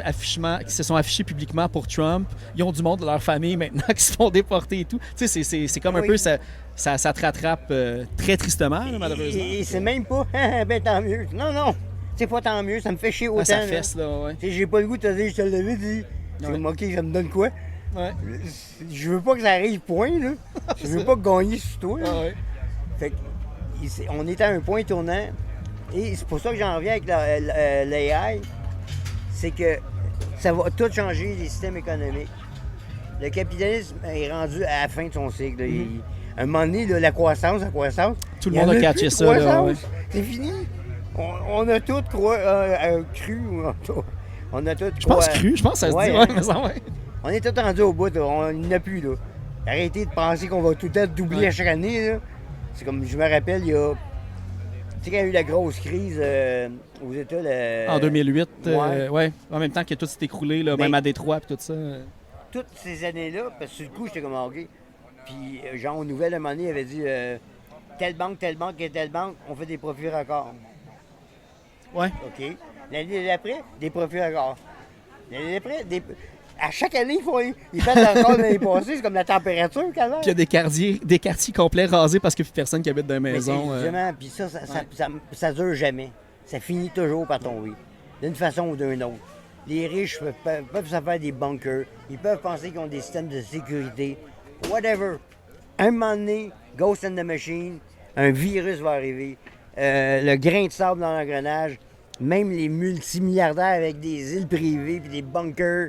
qui se sont affichés publiquement pour Trump, ils ont du monde de leur famille maintenant qui se font déporter et tout. Tu sais, c'est comme un Oui. peu, ça te rattrape très tristement, là, malheureusement. Et c'est même pas, ben tant mieux. Non, c'est pas tant mieux, ça me fait chier autant. Ah, ça là. fesse, là, ouais. Tu sais, j'ai pas le goût de te dire, je te l'avais dit. C'est Ouais. comme, OK, ça me donne quoi? Ouais. Je veux pas que ça arrive, point, là. Je veux pas gagner sur toi. là. Ah, ouais. Fait que, on est à un point tournant. Et c'est pour ça que j'en reviens avec l'AI. C'est que ça va tout changer les systèmes économiques. Le capitalisme est rendu à la fin de son cycle. Là. À un moment donné, là, la croissance. Tout le Il y en monde a plus catché de ça. Là, croissance. ouais. C'est fini. On a tout cru. On a tout Je pense cru, je pense que ça se Ouais, dit. hein. Ouais, mais ça, ouais. On est tout rendu au bout, là. On n'a plus, là. Arrêtez de penser qu'on va tout être doubler Ouais. à chaque année, là. C'est comme, je me rappelle, il y a... Tu sais, quand il y a eu la grosse crise aux États, En 2008, ouais. ouais. En même temps que tout s'est écroulé, là, Ben- même à Détroit et tout ça. Toutes ces années-là, parce que sur le coup, j'étais comme, OK. Puis, genre, aux nouvelles, à un moment donné, il avait dit, telle banque et telle banque, on fait des profits records. Ouais. OK. L'année d'après, des profits records. L'année d'après, à chaque année, ils battent le record de l'année passée. C'est comme la température, quand même. Puis il y a des quartiers complets rasés parce qu'il n'y a plus personne qui habite dans la Mais maison. c'est justement, puis ça dure jamais. Ça finit toujours par tomber, d'une façon ou d'une autre. Les riches peuvent se faire des bunkers, ils peuvent penser qu'ils ont des systèmes de sécurité, whatever. Un moment donné, Ghost in the Machine, un virus va arriver, le grain de sable dans l'engrenage, même les multimilliardaires avec des îles privées puis des bunkers.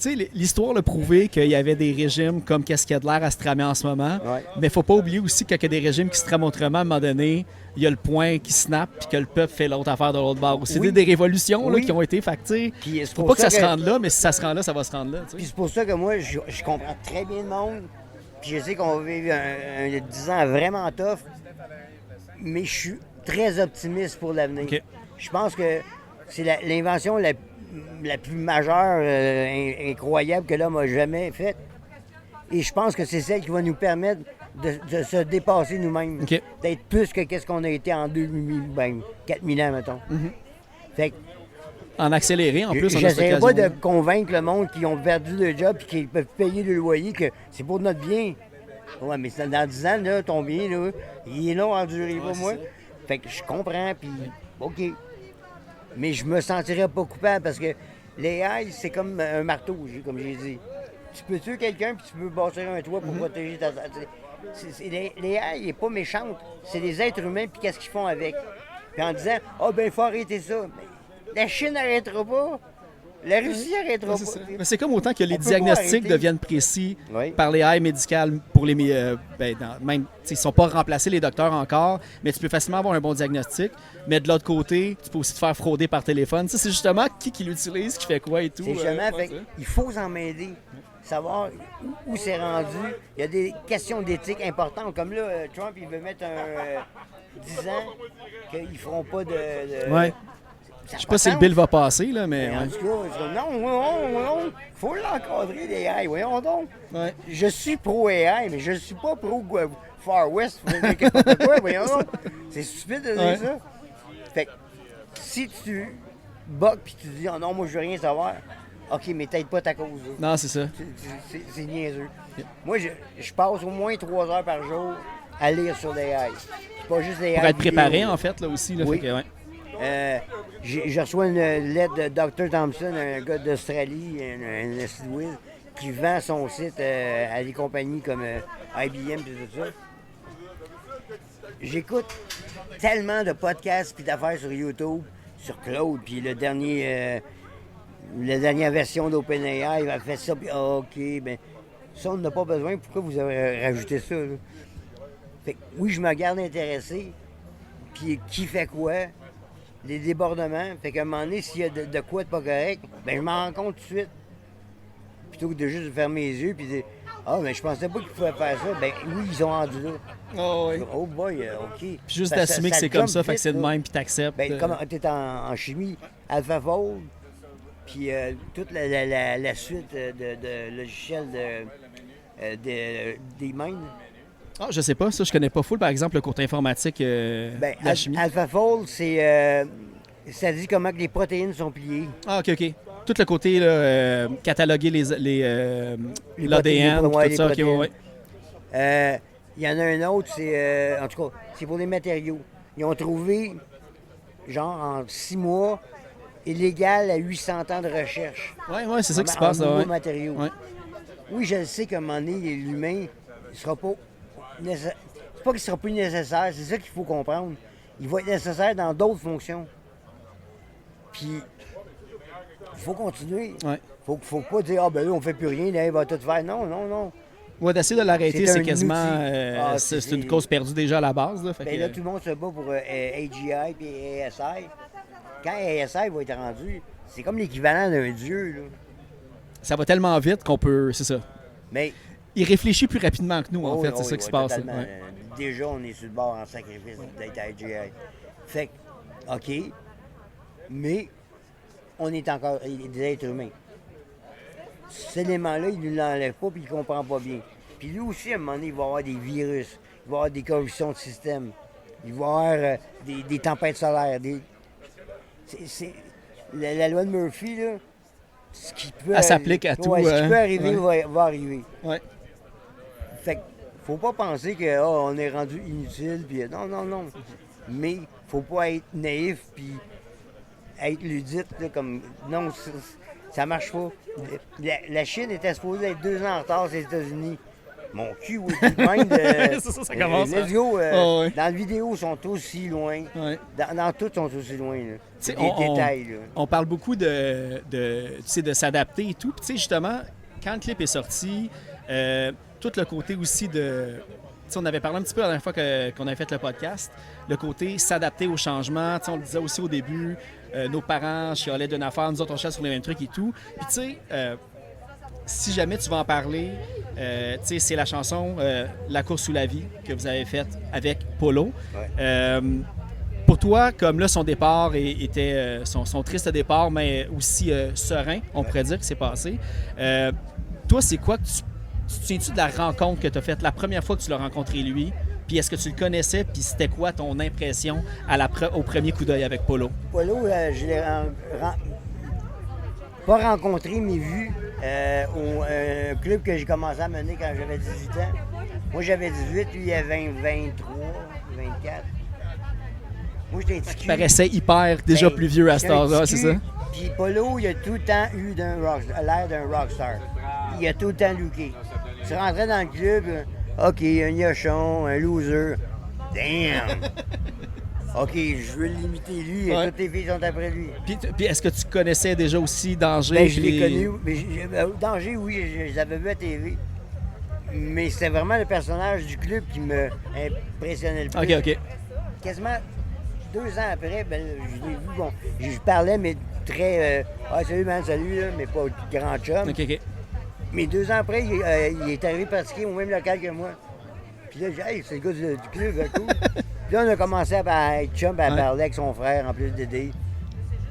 Tu sais, l'histoire l'a prouvé qu'il y avait des régimes comme qu'est-ce qu'il y a de l'air à se tramer en ce moment. Ouais. Mais faut pas oublier aussi qu'il y a des régimes qui se trament autrement. À un moment donné, il y a le point qui snap puis que le peuple fait l'autre affaire de l'autre bord. C'est Oui. des révolutions là, Oui. qui ont été factées. Puis c'est Faut pour pas que ça se rende là, mais si ça se rend là, ça va se rendre là. Tu Puis sais. c'est pour ça que moi, je comprends très bien le monde. Puis je sais qu'on va vivre un 10 ans vraiment tough. Mais je suis très optimiste pour l'avenir. OK. Je pense que c'est l'invention la plus majeure, incroyable que l'homme a jamais faite. Et je pense que c'est celle qui va nous permettre de se dépasser nous-mêmes. OK. D'être plus que qu'est-ce qu'on a été en 4000 ans, mettons. Fait que En accéléré, en plus, on a cette j'essaie pas occasion. de convaincre le monde qui ont perdu le job et qui peuvent payer le loyer que c'est pour notre bien. Ouais, mais dans 10 ans, là, ton bien, là, il est long à durer, pas moi. Fait que je comprends, puis OK. Mais je me sentirais pas coupable parce que l'AI, c'est comme un marteau, comme j'ai dit. Tu peux tuer quelqu'un puis tu peux bâtir un toit pour protéger ta... L'AI n'est pas méchante. C'est les êtres humains puis qu'est-ce qu'ils font avec. Puis en disant, « Ah, ben, il faut arrêter ça. » La Chine n'arrêtera pas. La Russie n'arrêtera C'est pas. ça. Mais c'est comme autant que les On peut pas diagnostics arrêter. deviennent précis Oui. par les AI médicales pour les même ils sont pas remplacés les docteurs encore, mais tu peux facilement avoir un bon diagnostic. Mais de l'autre côté, tu peux aussi te faire frauder par téléphone. Ça, c'est justement qui l'utilise, qui fait quoi et tout. C'est justement, ouais, fait il faut s'en mêler. Savoir où c'est rendu. Il y a des questions d'éthique importantes. Comme là, Trump, il veut mettre 10 ans qu'ils feront pas de Ouais. Je sais pas si le bill va passer, là, mais. En tout cas, c'est comme, non, faut l'encadrer, les AI, voyons donc. Ouais. Je suis pro-AI, mais je suis pas pro-Far West, voyons donc. C'est stupide de dire Ouais. ça. Fait que, si tu boques puis tu dis, oh non, moi je veux rien savoir, OK, mais t'aides pas ta cause. Là. Non, c'est ça. C'est niaiseux. Moi, je passe au moins 3 heures par jour à lire sur l'AI. C'est pas juste l'AI. Pour être préparé, en fait, là aussi. Là, Oui. fait que, ouais. Je reçois une lettre de Dr. Thompson, un gars d'Australie, un Louis, qui vend son site à des compagnies comme IBM et tout ça. J'écoute tellement de podcasts et d'affaires sur YouTube, sur Claude, puis la dernière version d'OpenAI a fait ça, puis OK, ben ça, on n'a pas besoin. Pourquoi vous avez rajouté ça? Là? Fait que, oui, je me garde intéressé, puis qui fait quoi? Les débordements. Fait qu'à un moment donné, s'il y a de quoi de pas correct, ben je m'en rends compte tout de suite. Plutôt que de juste fermer les yeux puis de dire ah, mais je pensais pas qu'ils pouvaient faire ça. Ben oui, ils ont rendu là. Oh, ouais. Oh boy, OK. Puis juste Parce d'assumer que c'est jump comme ça, fait que vite, c'est de là. même, puis t'acceptes. Ben, comme t'es en chimie, AlphaFold, puis toute la suite de logiciels des mines. Ah, je sais pas, ça, je connais pas full, par exemple, le cours informatique de Ben, la chimie. AlphaFold, c'est ça dit comment que les protéines sont pliées. Ah, OK. Tout le côté, là, cataloguer l'ADN, protéines, tout ouais, les ça, OK, protéines. ouais. Il y en a un autre, c'est en tout cas, c'est pour les matériaux. Ils ont trouvé, genre en 6 mois, illégal à 800 ans de recherche. Ouais, c'est ça qui se En passe, là, nouveaux ouais. matériaux. Ouais. Oui, je le sais qu'à un moment donné, l'humain ne sera pas nécessaire. C'est pas qu'il sera plus nécessaire, c'est ça qu'il faut comprendre. Il va être nécessaire dans d'autres fonctions. Puis, il faut continuer. Ouais. Faut pas dire, ah ben là, on fait plus rien, là, il va tout faire. Non. Ouais, d'essayer de l'arrêter, C'est c'est un quasiment. outil. C'est une cause perdue déjà à la base. Là, fait Ben que, là, tout le monde se bat pour AGI et ASI. Quand ASI va être rendu, c'est comme l'équivalent d'un dieu, là. ça va tellement vite qu'on peut. C'est ça. Mais Il réfléchit plus rapidement que nous, en oh, fait. oui, C'est ça oui, qui se oui, passe. là. totalement. Ouais. Déjà, on est sur le bord en sacrifice d'être AGI. Fait que, OK, mais on est encore des êtres humains. Cet élément-là, il ne l'enlève pas puis il ne comprend pas bien. Puis lui aussi, à un moment donné, il va avoir des virus, il va avoir des corruptions de système, il va avoir des tempêtes solaires. La loi de Murphy, là, ce qui peut, Elle s'applique à tout, ouais, ce qui peut arriver ouais. va arriver. Ouais. Fait que faut pas penser que on est rendu inutile, puis non. Mais faut pas être naïf puis être ludite là, comme non, ça marche pas. La Chine était supposée être 2 ans en retard aux États-Unis. Mon cul, oui, ça commence. let's go. Ouais. Dans la vidéo, ils sont aussi loin. Ouais. Dans tout, ils sont aussi loin. Là. T'sais, Des détails. Là. On parle beaucoup de s'adapter et tout. Puis, tu sais, justement, quand le clip est sorti, tout le côté aussi de. Tu sais, on avait parlé un petit peu la dernière fois qu'on avait fait le podcast, le côté s'adapter au changement. Tu sais, on le disait aussi au début, nos parents chialaient d'une affaire, nous autres, on chiale sur les mêmes trucs et tout. Puis, tu sais, si jamais tu vas en parler, tu sais, c'est la chanson La course sous la vie que vous avez faite avec Polo. Ouais. Pour toi, comme là, son départ était son triste départ, mais aussi serein, on pourrait dire, que c'est passé. Toi, c'est quoi que tu te souviens-tu de la rencontre que tu as faite la première fois que tu l'as rencontré lui? Puis est-ce que tu le connaissais? Puis c'était quoi ton impression au premier coup d'œil avec Polo? Polo, je l'ai pas rencontré, mais vu au club que j'ai commencé à mener quand j'avais 18 ans. Moi, j'avais 18, lui, il avait 23, 24. Moi, j'étais un petit cul. Il paraissait hyper déjà Ben, plus vieux à cet j'étais un âge-là, petit c'est ça? cul. Puis Polo, il a tout le temps eu l'air d'un rockstar. Il a tout le temps looké. Tu rentrais dans le club, OK, un gnochon, un loser. Damn! OK, je veux l'imiter lui, et Ouais. toutes les filles sont après lui. Puis est-ce que tu connaissais déjà aussi Danger? Ben, je l'ai puis- connu. Mais Danger, oui, je l'avais vu à TV. Mais c'était vraiment le personnage du club qui me impressionnait le plus. OK. Quasiment 2 ans après, ben, je l'ai vu, bon, je parlais, mais très... salut, man, salut, là, mais pas grand chum. OK. Mais 2 ans après, il est arrivé pratiquer au même local que moi. Puis là, j'ai dit, hey, c'est le gars du club, cool. Puis là, on a commencé à être chum, à Ouais. parler avec son frère, en plus d'aider.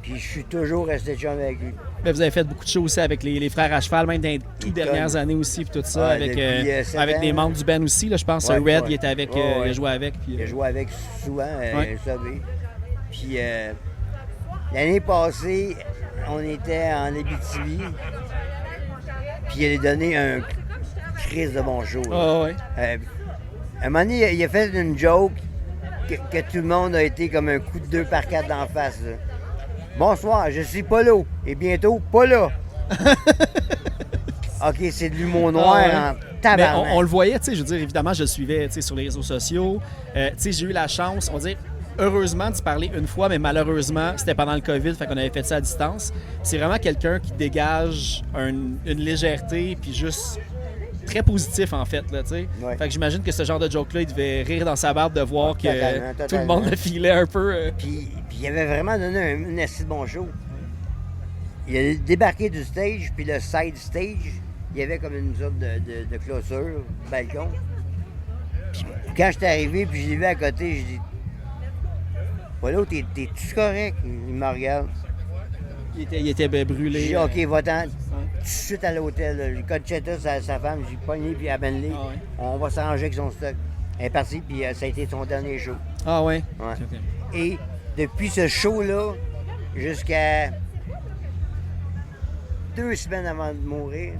Puis je suis toujours resté chum avec lui. Ben, vous avez fait beaucoup de choses aussi avec les frères à cheval, même dans les toutes dernières années aussi, puis tout ça, Ouais, avec, depuis, 7 avec ans. des membres du band aussi. Là, je pense Ouais, Red, ouais. il était avec, Ouais, il a ouais. joué avec. Puis, Il a joué avec souvent, Ouais. Sabé. Puis l'année passée, on était en Abitibi. Puis il a donné un crise de bon show. là. ouais. À un moment donné, il a fait une joke que tout le monde a été comme un coup de 2 par 4 d'en face. Là. Bonsoir, je suis Polo. Et bientôt, pas là. OK, c'est de l'humour noir Ah ouais. en Mais tabarnak. on le voyait, tu sais, je veux dire, évidemment, je le suivais, tu sais, sur les réseaux sociaux. Tu sais, j'ai eu la chance, on va dire, heureusement de se parler une fois, mais malheureusement, c'était pendant le COVID, fait qu'on avait fait ça à distance. C'est vraiment quelqu'un qui dégage une légèreté, puis juste très positif, en fait, là, tu sais. Ouais. Fait que j'imagine que ce genre de joke-là, il devait rire dans sa barbe de voir que Totalement, tout le monde le filait un peu. Puis il avait vraiment donné un assez bon show. Il a débarqué du stage, puis le side stage, il y avait comme une sorte de clôture, balcon. Puis quand j'étais arrivé, puis je l'ai vu à côté, je dis Polo, t'es-tu correct? Il me regarde. Il était brûlé. J'ai dit OK, va-t'en. Tout de suite à l'hôtel. là. J'ai Conchetta, sa femme, j'ai pogné, puis Abenley. Ah ouais. On va s'arranger avec son stock. Elle est partie, puis ça a été son dernier show. Ah ouais? Ouais. Ok. Et depuis ce show-là, jusqu'à 2 semaines avant de mourir,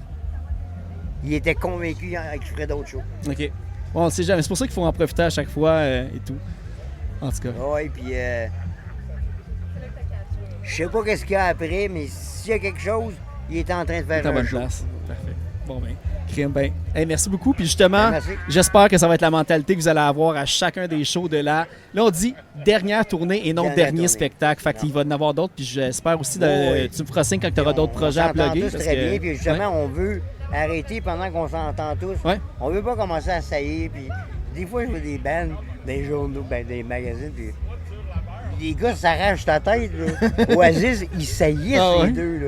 il était convaincu qu'il ferait d'autres shows. OK. Bon, on sait jamais. C'est pour ça qu'il faut en profiter à chaque fois et tout. En tout cas. Oui, puis je sais pas qu'est-ce qu'il y a après, mais s'il y a quelque chose, il est en train de C'est faire en un bonne show. place. Parfait. Bon, ben, crime, ben. Hey, merci beaucoup. Puis justement, Merci. j'espère que ça va être la mentalité que vous allez avoir à chacun des shows de la. Là, on dit dernière tournée et non Dernière dernier tournée. spectacle. Fait qu'il va en avoir d'autres. Puis j'espère aussi Oui. tu me feras signe quand tu auras d'autres projets à On s'entend plugger. tous parce très que- bien, puis justement, Ouais. on veut arrêter pendant qu'on s'entend tous. Ouais. On veut pas commencer à saillir, puis des fois, je vois des bands, des journaux, ben, des magazines, puis les gars s'arrachent la tête, là. Oasis, ils saillissent Ah ouais? les deux, là.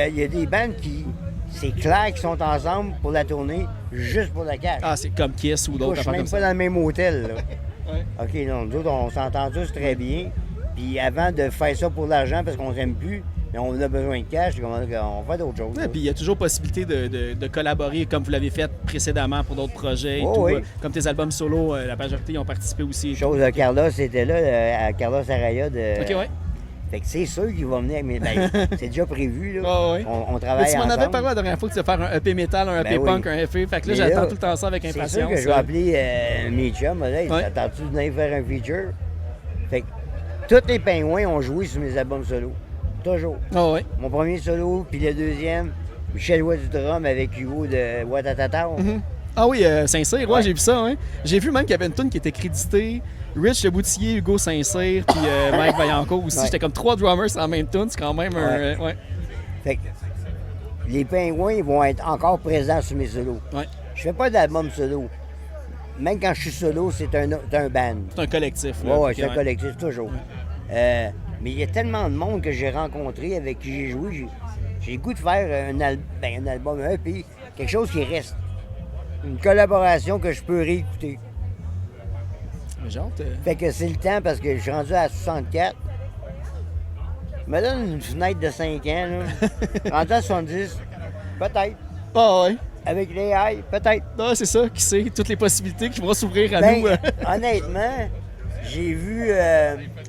Il y a des bands qui, c'est clair qu'ils sont ensemble pour la tournée, juste pour le cash. Ah, c'est comme Kiss ou Moi, d'autres je suis affaires même comme pas ça. dans le même hôtel, là. Ouais. OK, non, nous autres, on s'entend tous très bien. Puis avant de faire ça pour l'argent, parce qu'on s'aime plus, mais on a besoin de cash, on fait d'autres choses. Ouais, là. puis il y a toujours possibilité de collaborer comme vous l'avez fait précédemment pour d'autres projets et Oh, tout. oui. Comme tes albums solo, la majorité y ont participé aussi. Chose de Carlos, c'était là, à Carlos Araya de. Ok, ouais. Fait que c'est sûr qu'il va venir avec mes. Ben, c'est déjà prévu, là. Ah, ouais. On Mais travaille tu m'en avais ensemble. parlé la dernière fois que tu vas faire un EP metal, un EP Ben oui. punk, un EP. Fait que là, Mais j'attends là, tout le temps ça avec C'est impatience. sûr que je vais appeler mes chums, là, Ouais. attends-tu de venir faire un feature? Fait que tous les pingouins ont joué sur mes albums solo. Toujours. Ah ouais. Mon premier solo, puis le deuxième, Michel Roy du drum avec Hugo de Ouattatata. Ah oui, Saint-Cyr, ouais, Ouais. j'ai vu ça. Hein. J'ai vu même qu'il y avait une tune qui était créditée. Rich Le Boutillier, Hugo Saint-Cyr, puis Mike Vaillancourt aussi. Ouais. J'étais comme 3 drummers en même tune. C'est quand même un. Ouais. Ouais. Fait que les pingouins ils vont être encore présents sur mes solos. Ouais. Je fais pas d'album solo. Même quand je suis solo, c'est un band. C'est un collectif. Ouais, Là, ouais, puis c'est un collectif, toujours. Mais il y a tellement de monde que j'ai rencontré, avec qui j'ai joué. J'ai le goût de faire un album, un EP, quelque chose qui reste. Une collaboration que je peux réécouter. J'ai hâte. Fait que c'est le temps parce que je suis rendu à 64. Je me donne une fenêtre de 5 ans, là. Rendu à 70, peut-être. Ah ouais. Avec les AI, peut-être. Ah, c'est ça, qui sait, toutes les possibilités qui vont s'ouvrir à Ben, nous. honnêtement, j'ai vu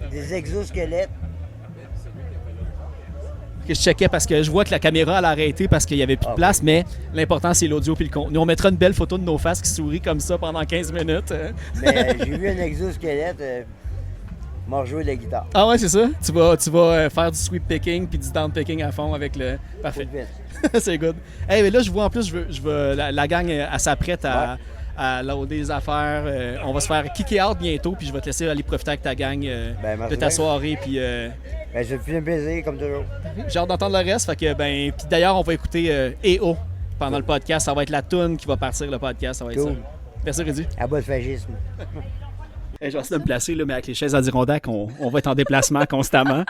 des exosquelettes. Que je checkais parce que je vois que la caméra elle a arrêté parce qu'il n'y avait plus de Ah, place, mais l'important c'est l'audio puis le contenu. On mettra une belle photo de nos faces qui sourient comme ça pendant 15 minutes. Mais j'ai vu un exosquelette m'a rejoué de la guitare. Ah ouais, c'est ça? Tu vas faire du sweep picking puis du down picking à fond avec le... Parfait. Vite. C'est good. Hey, mais là, je vois en plus, je veux la gang, elle s'apprête à loader les affaires. On va se faire kicker out bientôt, puis je vais te laisser aller profiter avec ta gang merci de ta bien. soirée. Puis Ben, ça fait un plaisir, comme toujours. j'ai hâte d'entendre le reste. Fait que, ben, puis d'ailleurs, on va écouter EO pendant le podcast. Ça va être la toune qui va partir le podcast. Ça va être Cool. ça. Merci, Rudy. À bas de fascisme. Hey, je vais essayer de me placer, là, mais avec les chaises Adirondack, on va être en déplacement constamment.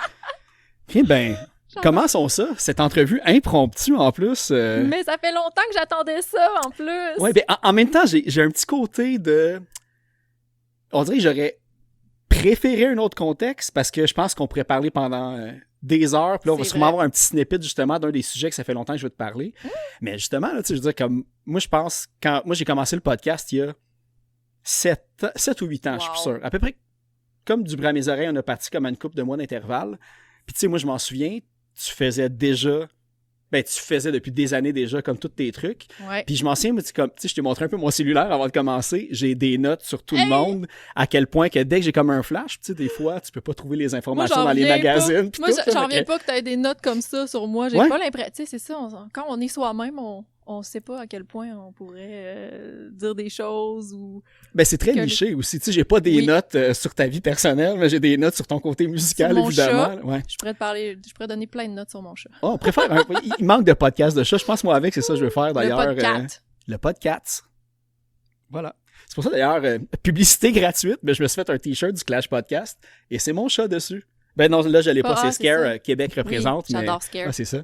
Puis, ben, commençons ça, cette entrevue impromptue en plus. Mais ça fait longtemps que j'attendais ça, en plus. Ouais, ben, en même temps, j'ai un petit côté de... On dirait que j'aurais préféré un autre contexte parce que je pense qu'on pourrait parler pendant des heures. Puis là, on va C'est sûrement vrai. avoir un petit snippet justement d'un des sujets que ça fait longtemps que je veux te parler. Mais justement, là, tu sais, je veux dire, comme moi, je pense, quand moi j'ai commencé le podcast il y a 7 ou 8 ans, je suis Wow. sûr. À peu près comme du bras à mes oreilles, on a parti comme à une couple de mois d'intervalle. Puis tu sais, moi, je m'en souviens, tu faisais depuis des années déjà comme tous tes trucs. Ouais. Puis je m'en souviens, moi, tu sais, je t'ai montré un peu mon cellulaire avant de commencer. J'ai des notes sur tout le Hey! monde, à quel point que dès que j'ai comme un flash, tu sais, des fois, tu peux pas trouver les Moi, informations j'en dans les reviens magazines. pas. puis Moi, tout, j'en là, reviens fait que- pas que tu aies des notes comme ça sur moi. J'ai Ouais. pas l'impression. Tu sais, c'est ça. Quand on est soi-même, on sait pas à quel point on pourrait dire des choses ou Ben, c'est très que niché aussi. Tu sais, j'ai pas des Oui. notes sur ta vie personnelle, mais j'ai des notes sur ton côté musical, Sur mon évidemment. chat. Ouais. je pourrais donner plein de notes sur mon chat. Oh, on préfère. Il manque de podcast de chat. Je pense, moi, avec, c'est ça que je veux faire d'ailleurs. Le podcast. Le podcast. Voilà. C'est pour ça d'ailleurs, publicité gratuite, mais je me suis fait un t-shirt du Clash Podcast et c'est mon chat dessus. Ben non, là, je l'ai pas, Ah, c'est c'est Scare ça. Québec représente. Oui, mais... j'adore Scare. Ouais, c'est ça.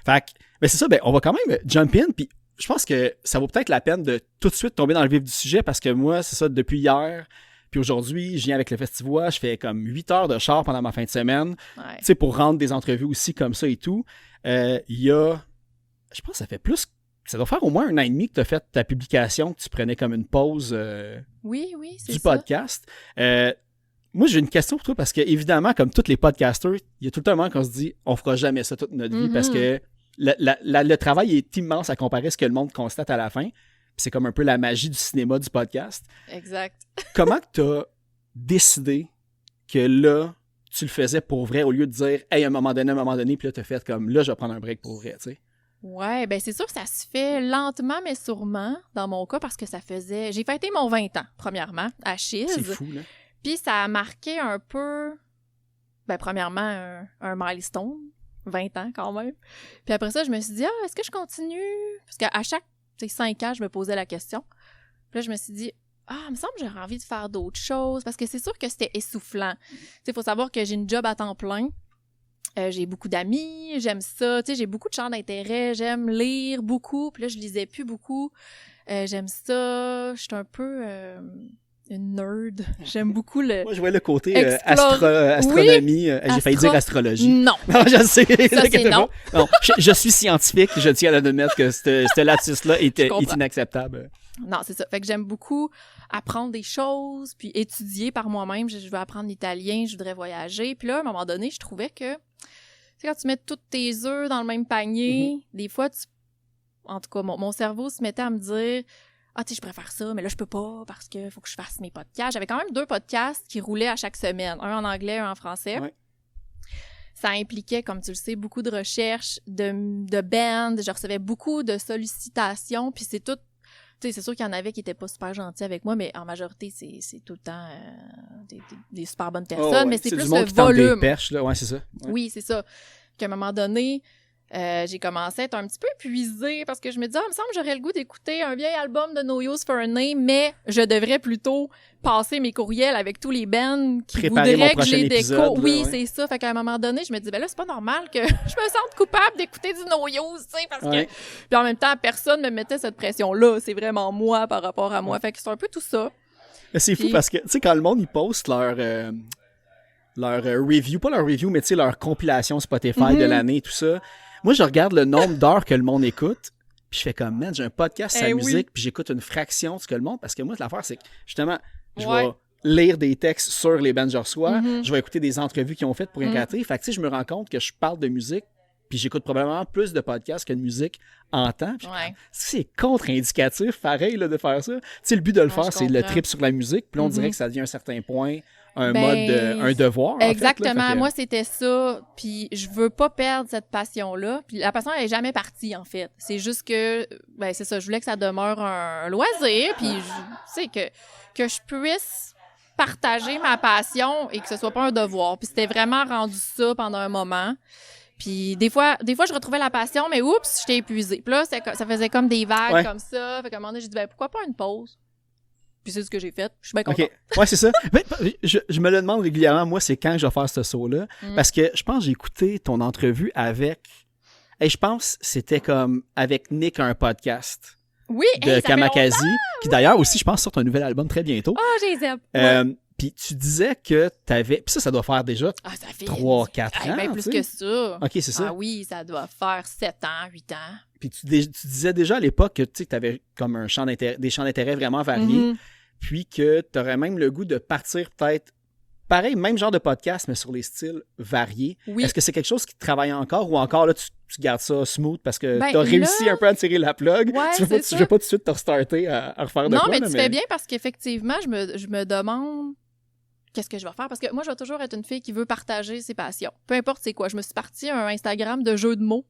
Fait que, ben c'est ça, ben on va quand même jump in, puis je pense que ça vaut peut-être la peine de tout de suite tomber dans le vif du sujet parce que moi, c'est ça, depuis hier, puis aujourd'hui, je viens avec le Festivois, je fais comme 8 heures de char pendant ma fin de semaine, Ouais. tu sais, pour rendre des entrevues aussi comme ça et tout. Il y a, je pense que ça fait plus, ça doit faire au moins 1 an et demi que tu as fait ta publication, que tu prenais comme une pause Oui, c'est du ça. podcast. Moi, j'ai une question pour toi parce que, évidemment, comme tous les podcasters, il y a tout le temps un moment qu'on se dit on fera jamais ça toute notre vie Mhm. parce que le travail est immense à comparer à ce que le monde constate à la fin. Puis c'est comme un peu la magie du cinéma du podcast. Exact. Comment tu as décidé que là, tu le faisais pour vrai au lieu de dire hey, à un moment donné, puis là, tu as fait comme là, je vais prendre un break pour vrai, tu sais? Ouais, ben c'est sûr que ça se fait lentement, mais sûrement, dans mon cas, parce que ça faisait... J'ai fêté mon 20 ans, premièrement, à Chiz. C'est fou, là. Puis ça a marqué un peu, ben premièrement, un milestone, 20 ans quand même. Puis après ça, je me suis dit, est-ce que je continue? Parce qu'à chaque 5 ans, je me posais la question. Puis là, je me suis dit, il me semble que j'aurais envie de faire d'autres choses, parce que c'est sûr que c'était essoufflant. Tu sais, il faut savoir que j'ai une job à temps plein. J'ai beaucoup d'amis, j'aime ça, tu sais, j'ai beaucoup de champs d'intérêt, j'aime lire beaucoup, puis là, je lisais plus beaucoup. J'aime ça, je suis un peu une nerd. J'aime beaucoup le... Moi, je vois le côté Explore- astronomie. J'ai failli dire astrologie. Non, Non, je sais. Ça, c'est non. Non, je suis scientifique, je tiens à admettre que ce lapsus-là est comprends. inacceptable. non, c'est ça. Fait que j'aime beaucoup apprendre des choses, puis étudier par moi-même. Je veux apprendre l'italien, je voudrais voyager. Puis là, à un moment donné, je trouvais que, tu sais, quand tu mets tous tes œufs dans le même panier, des fois, en tout cas, mon cerveau se mettait à me dire, tu sais, je préfère ça, mais là, je peux pas parce que faut que je fasse mes podcasts. J'avais quand même 2 podcasts qui roulaient à chaque semaine, un en anglais, un en français. Ouais. Ça impliquait, comme tu le sais, beaucoup de recherches, de bands. Je recevais beaucoup de sollicitations, puis c'est tout. Tu sais, c'est sûr qu'il y en avait qui étaient pas super gentils avec moi, mais en majorité, c'est tout le temps des super bonnes personnes, Ouais. mais c'est du plus monde le qui tente des volume. perches, là. Ouais, c'est ça. Ouais. Oui, c'est ça. Qu'à un moment donné, j'ai commencé à être un petit peu épuisée parce que je me disais, il me semble que j'aurais le goût d'écouter un vieil album de No Use for a Name, mais je devrais plutôt passer mes courriels avec tous les bands qui Préparer mon voudraient que je prochain les épisode, déco. là, Oui, ouais. c'est ça. Fait qu'à un moment donné, je me dis, ben là, c'est pas normal que je me sente coupable d'écouter du No Use, tu sais, parce Ouais. que... Puis en même temps, personne me mettait cette pression-là. C'est vraiment moi par rapport à moi. Fait que c'est un peu tout ça. Mais c'est fou Puis- parce que, tu sais, quand le monde, ils postent leur review, pas leur review, mais tu sais, leur compilation Spotify de l'année, tout ça. Moi, je regarde le nombre d'heures que le monde écoute, puis je fais comme, man, j'ai un podcast sur la oui. musique, puis j'écoute une fraction de ce que le monde, parce que moi, l'affaire, c'est que, justement, je Ouais. vais lire des textes sur les bands que je reçois, Mhm. je vais écouter des entrevues qu'ils ont faites pour Incaté. Fait que, tu sais, je me rends compte que je parle de musique, puis j'écoute probablement plus de podcasts que de musique en temps. Puis Ouais. c'est contre-indicatif, pareil, là, de faire ça. Tu sais, le but de le Ouais, faire, je c'est le comprends. trip sur la musique, puis là, on dirait Mhm. que ça devient à un certain point un Ben, mode, un devoir. en fait, là. Exactement. Fait que- Moi, c'était ça. Puis je veux pas perdre cette passion-là. Puis la passion, elle est jamais partie, en fait. C'est juste que, ben c'est ça, je voulais que ça demeure un loisir. Puis, tu sais, que je puisse partager ma passion et que ce soit pas un devoir. Puis c'était vraiment rendu ça pendant un moment. Puis des fois, je retrouvais la passion, mais oups, j'étais épuisée. Puis là, ça faisait comme des vagues Ouais. comme ça. Fait qu'à un moment donné, j'ai dit, ben pourquoi pas une pause? Puis c'est ce que j'ai fait. Je suis bien contente. OK. Ouais, c'est ça. Ben, je me le demande régulièrement, moi, c'est quand je vais faire ce saut-là. Parce que je pense que j'ai écouté ton entrevue avec... Et je pense que c'était comme avec Nick, un podcast Oui, de hey, ça fait Kamakazi, qui d'ailleurs aussi, je pense, sort un nouvel album très bientôt. Oh, j'ai les aime. Ouais. Puis tu disais que t'avais... Puis ça doit faire déjà Ah, ça fait 3-4 hey, ans, ben plus tu sais. que ça. OK, c'est ça. Ah oui, ça doit faire 7 ans, 8 ans. Puis tu disais déjà à l'époque que tu avais comme des champs d'intérêt vraiment variés, Mhm. puis que tu aurais même le goût de partir peut-être, pareil, même genre de podcast, mais sur les styles variés. Oui. Est-ce que c'est quelque chose qui te travaille encore ou encore là, tu gardes ça smooth parce que Ben, tu as réussi là- un peu à tirer la plug? Ouais, Tu veux c'est pas tout de suite te restarter à refaire de Non, quoi? mais là, tu fais bien parce qu'effectivement, je me demande qu'est-ce que je vais faire. Parce que moi, je vais toujours être une fille qui veut partager ses passions. Peu importe c'est quoi. Je me suis partie à un Instagram de jeux de mots.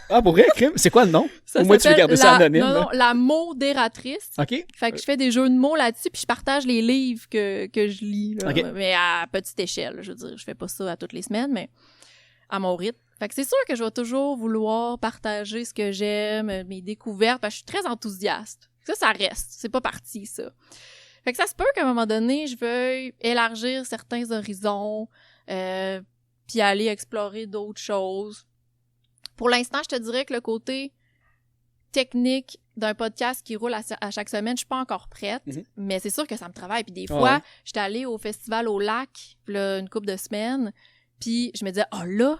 Ah, pour vrai, crime? C'est quoi le nom? Ça Au moins, tu veux s'appelle garder ça anonyme. Non, là. non, la modératrice. OK? Fait que je fais des jeux de mots là-dessus, puis je partage les livres que je lis, là. Ok. Mais à petite échelle. Je veux dire, je fais pas ça à toutes les semaines, mais à mon rythme. Fait que c'est sûr que je vais toujours vouloir partager ce que j'aime, mes découvertes, parce que je suis très enthousiaste. Ça reste. C'est pas parti, ça. Fait que ça se peut qu'à un moment donné, je veuille élargir certains horizons, puis aller explorer d'autres choses. Pour l'instant, je te dirais que le côté technique d'un podcast qui roule à chaque semaine, je suis pas encore prête, mais c'est sûr que ça me travaille. Puis des fois, ouais. j'étais allée au festival au lac, là, une couple de semaines, puis je me disais, là,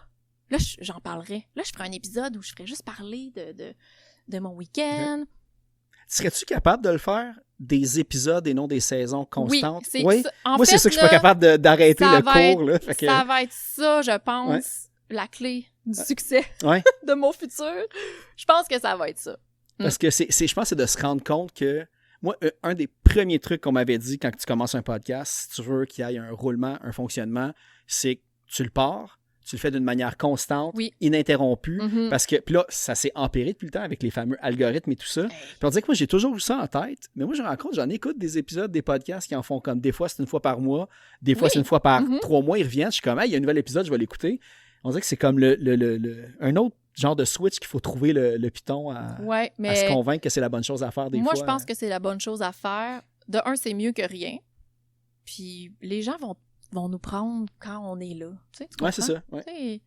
j'en parlerai. Là, je ferai un épisode où je ferai juste parler de mon week-end. Serais-tu capable de le faire des épisodes et non des saisons constantes? Oui, c'est Oui? ça. En Moi, fait, c'est ça que je suis là, pas capable d'arrêter ça le va cours. être- Là. Fait que... Ça va être ça, je pense, la clé du succès Ouais. de mon futur. Je pense que ça va être ça. Parce que je pense que c'est de se rendre compte que, moi, un des premiers trucs qu'on m'avait dit quand tu commences un podcast, si tu veux qu'il y ait un roulement, un fonctionnement, c'est que tu le pars, tu le fais d'une manière constante, Oui. ininterrompue, Mhm. parce que, puis là, ça s'est empiré depuis le temps avec les fameux algorithmes et tout ça. Puis on dirait que moi, j'ai toujours eu ça en tête, mais moi, je me rends compte, j'en écoute des épisodes, des podcasts qui en font comme des fois, c'est une fois par mois, des fois, Oui. c'est une fois par Mhm. 3 mois, ils reviennent, je suis comme, hey, il y a un nouvel épisode, je vais l'écouter. On dirait que c'est comme un autre genre de switch qu'il faut trouver le piton à Ouais, mais se convaincre que c'est la bonne chose à faire des moi, fois. je pense que c'est la bonne chose à faire. De un, c'est mieux que rien. Puis les gens vont nous prendre quand on est là. Tu sais, tu Ouais, c'est comprends? ça. Ouais. Tu sais,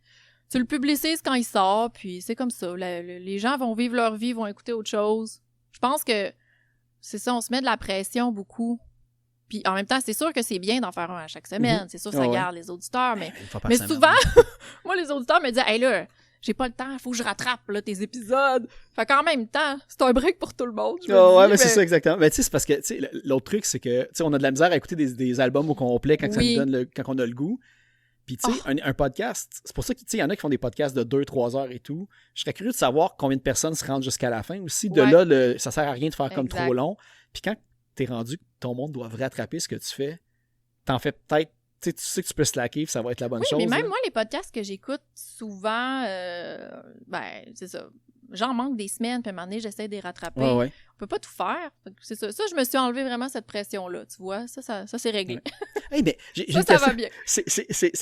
tu le publicises quand il sort, puis c'est comme ça. Les gens vont vivre leur vie, vont écouter autre chose. Je pense que c'est ça, on se met de la pression beaucoup. Puis en même temps, c'est sûr que c'est bien d'en faire un à chaque semaine. C'est sûr que ça Ouais. garde les auditeurs, mais, Une fois par mais semaine. souvent, moi, les auditeurs me disent « Hey là, j'ai pas le temps, il faut que je rattrape là, tes épisodes. » Fait qu'en même temps, c'est un break pour tout le monde. Je me Ah ouais, dis, mais c'est ça, exactement. Mais tu sais, c'est parce que, tu sais, l'autre truc, c'est que, tu sais, on a de la misère à écouter des albums au complet quand, Oui. ça nous donne quand on a le goût. Puis, tu sais, un podcast, c'est pour ça qu'il y en a qui font des podcasts de 2-3 heures et tout. Je serais curieux de savoir combien de personnes se rendent jusqu'à la fin aussi. De Ouais. là, ça sert à rien de faire comme Exact. trop long. Puis quand t'es rendu que ton monde doit rattraper ce que tu fais, t'en fais peut-être, tu sais que tu peux slacker, puis ça va être la bonne Oui, chose. mais même là. moi, les podcasts que j'écoute souvent, c'est ça. J'en manque des semaines, puis à un moment donné, j'essaie de les rattraper. Ouais, ouais. On peut pas tout faire. Fait que c'est ça. Ça, je me suis enlevé vraiment cette pression-là, tu vois. Ça c'est réglé. Ouais. Hey, mais j'ai Ça une question. va bien. Ça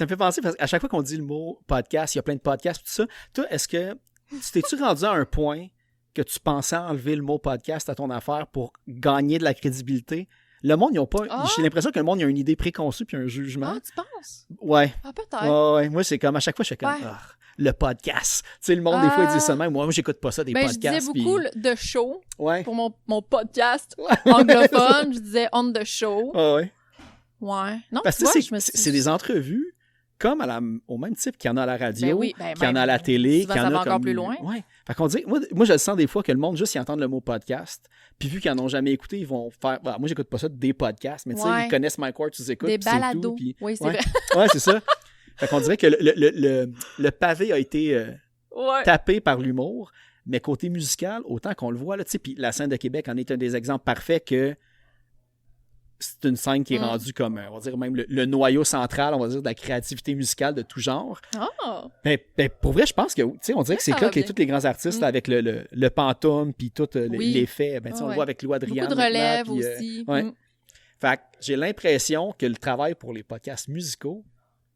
me fait penser, parce qu'à chaque fois qu'on dit le mot podcast, il y a plein de podcasts, tout ça. Toi, est-ce que tu t'es-tu rendu à un point que tu pensais enlever le mot podcast à ton affaire pour gagner de la crédibilité? Le monde, ils ont pas. Ah! J'ai l'impression que le monde, il a une idée préconçue puis un jugement. Ah, tu penses? Ouais. Ah, peut-être. Ouais. Moi, c'est comme à chaque fois, je fais comme Ouais. ah, le podcast. Tu sais, le monde, des fois, ils disent ça de même. Moi, j'écoute pas ça, des Ben, je podcasts. disais beaucoup puis- de show Ouais. pour mon podcast anglophone. Je disais on the show. Ouais. Ouais. Non, Parce tu que vois, c'est je me suis... c'est des entrevues comme au même type qu'il y en a à la radio, Ben oui, ben qu'il y en même, a à la télé, souvent, qu'il y en ça a va encore comme... plus loin. Ouais. Fait qu'on dit, moi, je le sens des fois que le monde, juste ils entendent le mot podcast, puis vu qu'ils n'en ont jamais écouté, ils vont faire... Bah, moi, j'écoute pas ça, des podcasts, mais tu sais, Ouais. ils connaissent Mike Ward, tu les écoutes, Des puis c'est tout, balados. puis- Oui, c'est ouais. vrai. Ouais, c'est ça. Fait qu'on dirait que le pavé a été Ouais. tapé par l'humour, mais côté musical, autant qu'on le voit, là, tu sais, puis la scène de Québec en est un des exemples parfaits que c'est une scène qui est rendue comme, on va dire, même le noyau central, on va dire, de la créativité musicale de tout genre. Ah! Ben, pour vrai, je pense que, tu sais, on dirait que c'est Ça là va que bien. tous les grands artistes, là, avec le pantoum, puis tout Oui. l'effet, ben, tu sais, on Ah le ouais. voit avec Lou Adrian. Beaucoup de relève maintenant, puis, aussi. ouais. Mm. Fait que j'ai l'impression que le travail pour les podcasts musicaux,